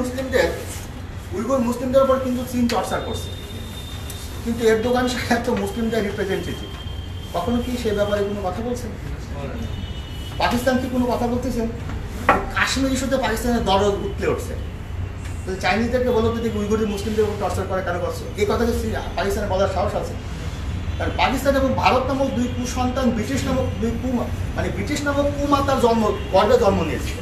মুসলিমদের উপর কিন্তু চীন টর্চার করছে, কিন্তু এরদোগান সাহেব তো মুসলিমদের রিপ্রেজেন্টেটিভ, কখনো কি সে ব্যাপারে কোনো কথা বলছেন? পাকিস্তান কি কোনো কথা বলতেছেন? কাশ্মীর ইস্যুতে পাকিস্তানের দরদ উঠলে উঠছে, চাইনিজদেরকে বলো তো দেখি উইগুরের মুসলিমদের উপর টর্চার করে কেন করছে, এই কথাটা পাকিস্তানে বলার সাহস আছে? কারণ পাকিস্তান এবং ভারত নামক দুই কুসন্তান ব্রিটিশ নামক কুমাতার গর্ভে জন্ম নিয়েছিল।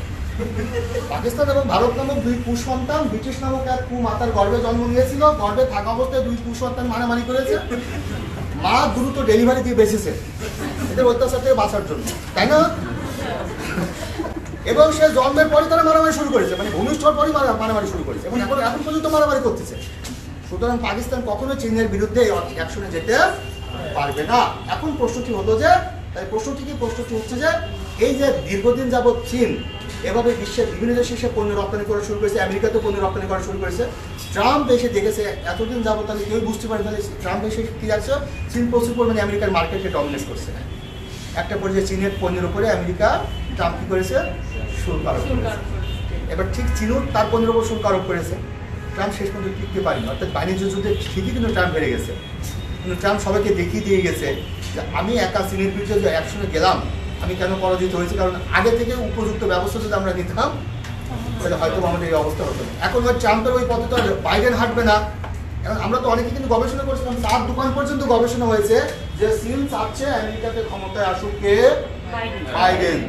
পাকিস্তান এবং ভারত নামক দুই কুসন্তান ব্রিটিশ নামক এক কুমাতার গর্ভে জন্ম নিয়েছিল। গর্ভে থাকা অবস্থায় দুই কুসন্তান মারামারি করেছে, মা দ্রুত ডেলিভারি দিয়ে বেঁচেছে এদের অত্যাচার থেকে বাঁচার জন্য, তাই না? এবং সে জন্মের পরে তারা মারামারি শুরু করেছে, মানে ভূমিষ্ঠ হওয়ার পরই মারামারি শুরু করেছে এবং এখন পর্যন্ত মারামারি করতেছে। সুতরাং পাকিস্তান কখনো চীনের বিরুদ্ধে অ্যাকশনে যেতে পারবে না। এখন প্রশ্নটি হচ্ছে যে এই যে দীর্ঘদিন যাবৎ চীন এভাবে বিশ্বের বিভিন্ন দেশে সে পণ্য রপ্তানি করা শুরু করেছে, আমেরিকাতে পণ্য রপ্তানি করা শুরু করেছে, ট্রাম্প এসে দেখেছে এতদিন যাবৎ তাহলে কেউ বুঝতে পারে, তাহলে ট্রাম্প এসে কি যাচ্ছে, চীন প্রচুর পরিমাণে আমেরিকার মার্কেটকে ডমিনেট করছে। একটা পর্যায়ে চীনের পণ্যের উপরে আমেরিকা ট্রাম্প কি করেছে, শুল্ক আরোপ করেছে। এবার ঠিক চীনও তার পণ্যের উপর শুল্ক আরোপ করেছে, ট্রাম্প শেষ পর্যন্ত টিকতে পারেনি। অর্থাৎ বাণিজ্য যুদ্ধে ঠিকই কিন্তু ট্রাম্প হেরে গেছে, কিন্তু ট্রাম্প সবাইকে দেখিয়ে দিয়ে গেছে যে আমি একা চীনের বিরুদ্ধে যে অ্যাকশনে গেলাম আমি কেন পরাজিত হয়েছি, কারণ আগে থেকে উপযুক্ত ব্যবস্থা যদি আমরা নিতাম তাহলে হয়তো আমাদের এই অবস্থা হতো না। এখন ট্রাম্পের ওই পথে তো বাইডেন হাঁটবে না। এখন আমরা তো অনেকে কিন্তু গবেষণা করছিলাম, তার দোকান পর্যন্ত গবেষণা হয়েছে যে চীন চাচ্ছে আমেরিকাতে ক্ষমতায় আসুক কে, বাইডেন।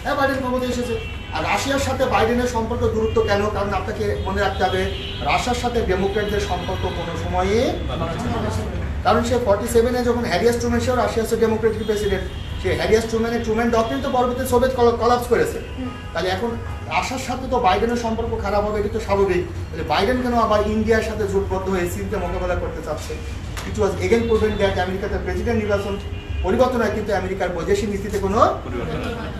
হ্যাঁ, বাইডেন ক্ষমতায় এসেছে। আর রাশিয়ার সাথে বাইডেনের সম্পর্ক গুরুত্ব কেন, কারণ আপনাকে মনে রাখতে হবে রাশিয়ার সাথে ডেমোক্রেটদের সম্পর্ক কোনো সময়ই, কারণ সে 47-এ যখন হ্যারিয়াস ট্রুম্যান, সেও রাশিয়া হচ্ছে ডেমোক্রেটিক প্রেসিডেন্ট, সে হ্যারিয়াস ট্রুম্যান ডক্ট্রিন তো পরবর্তী সোভিয়েত কলাপস করেছে। তাহলে এখন রাশিয়ার সাথে তো বাইডেনের সম্পর্ক খারাপ হবে, এটা তো স্বাভাবিক। তাহলে বাইডেন কেন আবার ইন্ডিয়ার সাথে জোটবদ্ধ হয়ে চীনকে মোকাবেলা করতে চাচ্ছে? ইট ওয়াজ এগেন প্রুভেন দ্যাট আমেরিকাতে প্রেসিডেন্ট নির্বাচন পরিবর্তন হয়, কিন্তু আমেরিকার বৈদেশিক নীতিতে কোনো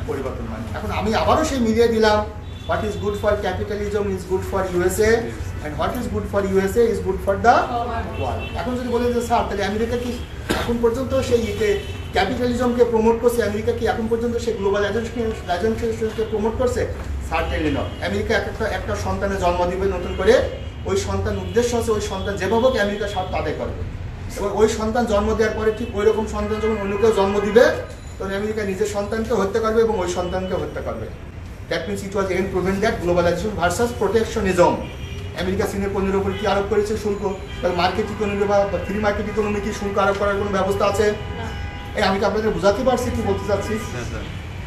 পরিবর্তন হয়। এখন আমি আবারও সেই মিলিয়ে দিলাম, what is good for capitalism is good for USA, and what is good for USA is good for the world. এখন যদি বলেন যে স্যার তাহলে আমেরিকা কি এখন পর্যন্ত সেই ক্যাপিটালিজমকে প্রমোট করছে, আমেরিকা কি এখন পর্যন্ত সেই গ্লোবালাইজেশনকে প্রমোট করছে? Certainly not. আমেরিকা একটা সন্তানের জন্ম দিবে নতুন করে, ওই সন্তান উদ্দেশ্য আছে ওই সন্তান যেভাবে আমেরিকা স্বার্থ আদায় করবে, এবার ওই সন্তান জন্ম দেওয়ার পরে ঠিক ওই রকম সন্তান যখন অন্য কেউ জন্ম দিবে তখন আমেরিকা নিজের সন্তানকে হত্যা করবে এবং ওই সন্তানকে হত্যা করবে। That means it was again proven that globalization versus protectionism. America চীনের পণ্যের উপর কি আরোপ করেছে শুল্ক? তাহলে মার্কেট ইকোনমি বা ফ্রি মার্কেট ইকোনমি কি শুল্ক আরোপ করার কোনো ব্যবস্থা আছে? এই আমি কি আপনাদের বোঝাতে পারছি কি বলতে চাচ্ছি?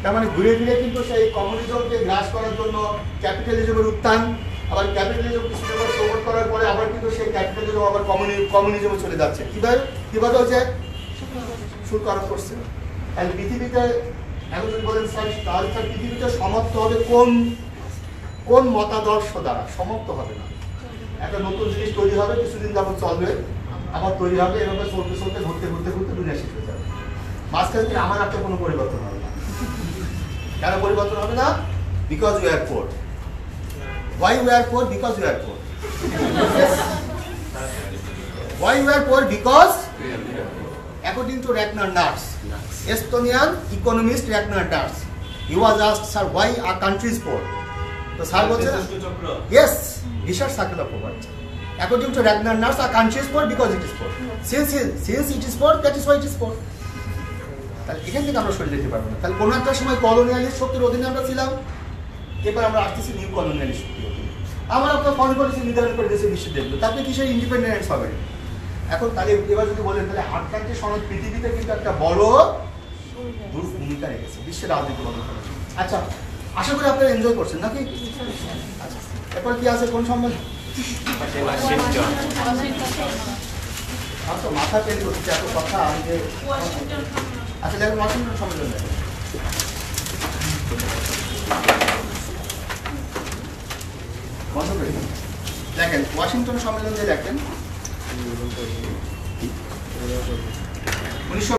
তার মানে ঘুরে ফিরে কিন্তু সেই কমিউনিজমকে গ্রাস করার জন্য ক্যাপিটালিজমের উত্থান, আবার ক্যাপিটালিজম কিছুটা প্রমোট করার পরে আবার কিন্তু সেই ক্যাপিটালিজম আবার কমিউনিজমে চলে যাচ্ছে। কিভাবে হচ্ছে শুল্ক আরোপ করছে। আর পৃথিবীতে এখন যদি বলেন স্যার তাহলে পৃথিবীতে সমাপ্ত হবে কোন মতাদর্শ দ্বারা? সমাপ্ত হবে না, একটা নতুন জিনিস তৈরি হবে, কিছুদিন যাবত চলবে, আবার তৈরি হবে, এভাবে চলতে চলতে ঘুরতে ঘুরতে ঘুরতে দুনিয়া শেষ হয়ে যাবে। মাঝখান থেকে আমার একটা কোনো পরিবর্তন হবে না। কেন পরিবর্তন হবে না? Because we are poor. Why we are poor? Because we are poor. Yes. Why we are poor? Because according to Ragnar Nars, Estonian economist Ragnar Nars, he was asked, sir, why our country is poor? So sir বলছে, yes, vicious circle of poverty. According to Ragnar Nars, our country is poor because it is poor. Since it is poor, that is why it is poor. তাহলে এখান থেকে আমরা সরে যেতে পারবো না। তাহলে কোনো একটা সময় কলোনিয়ালিস্ট শক্তির অধীনে আমরা ছিলাম, এবার আমরা আসতেছি নিউ কলোনিয়ালিস্ট শক্তির অধীনে। আমরা আপনার ফরেন পলিসি নির্ধারণ করে দেশে বিশ্বে দেখবো, তারপরে কিসের ইন্ডিপেন্ডেন্স হবে। এখন তাহলে এবার যদি বলেন, তাহলে আটলান্টিক সনদ পৃথিবীতে কিন্তু একটা বড় ভূমিকা রেখেছে বিশ্বের রাজনীতি বদল করার জন্য। আচ্ছা, আশা করি আপনারা এনজয় করছেন নাকি? আচ্ছা, এরপর কি আছে, কোন সম্মেলন? আচ্ছা, মাথা পেন করছে এত কথা আমি যে। আচ্ছা দেখেন, ওয়াশিংটন সম্মেলন দেখেন। বন্ধ করে দিন। দেখেন ওয়াশিংটন সম্মেলন যে দেখেন 19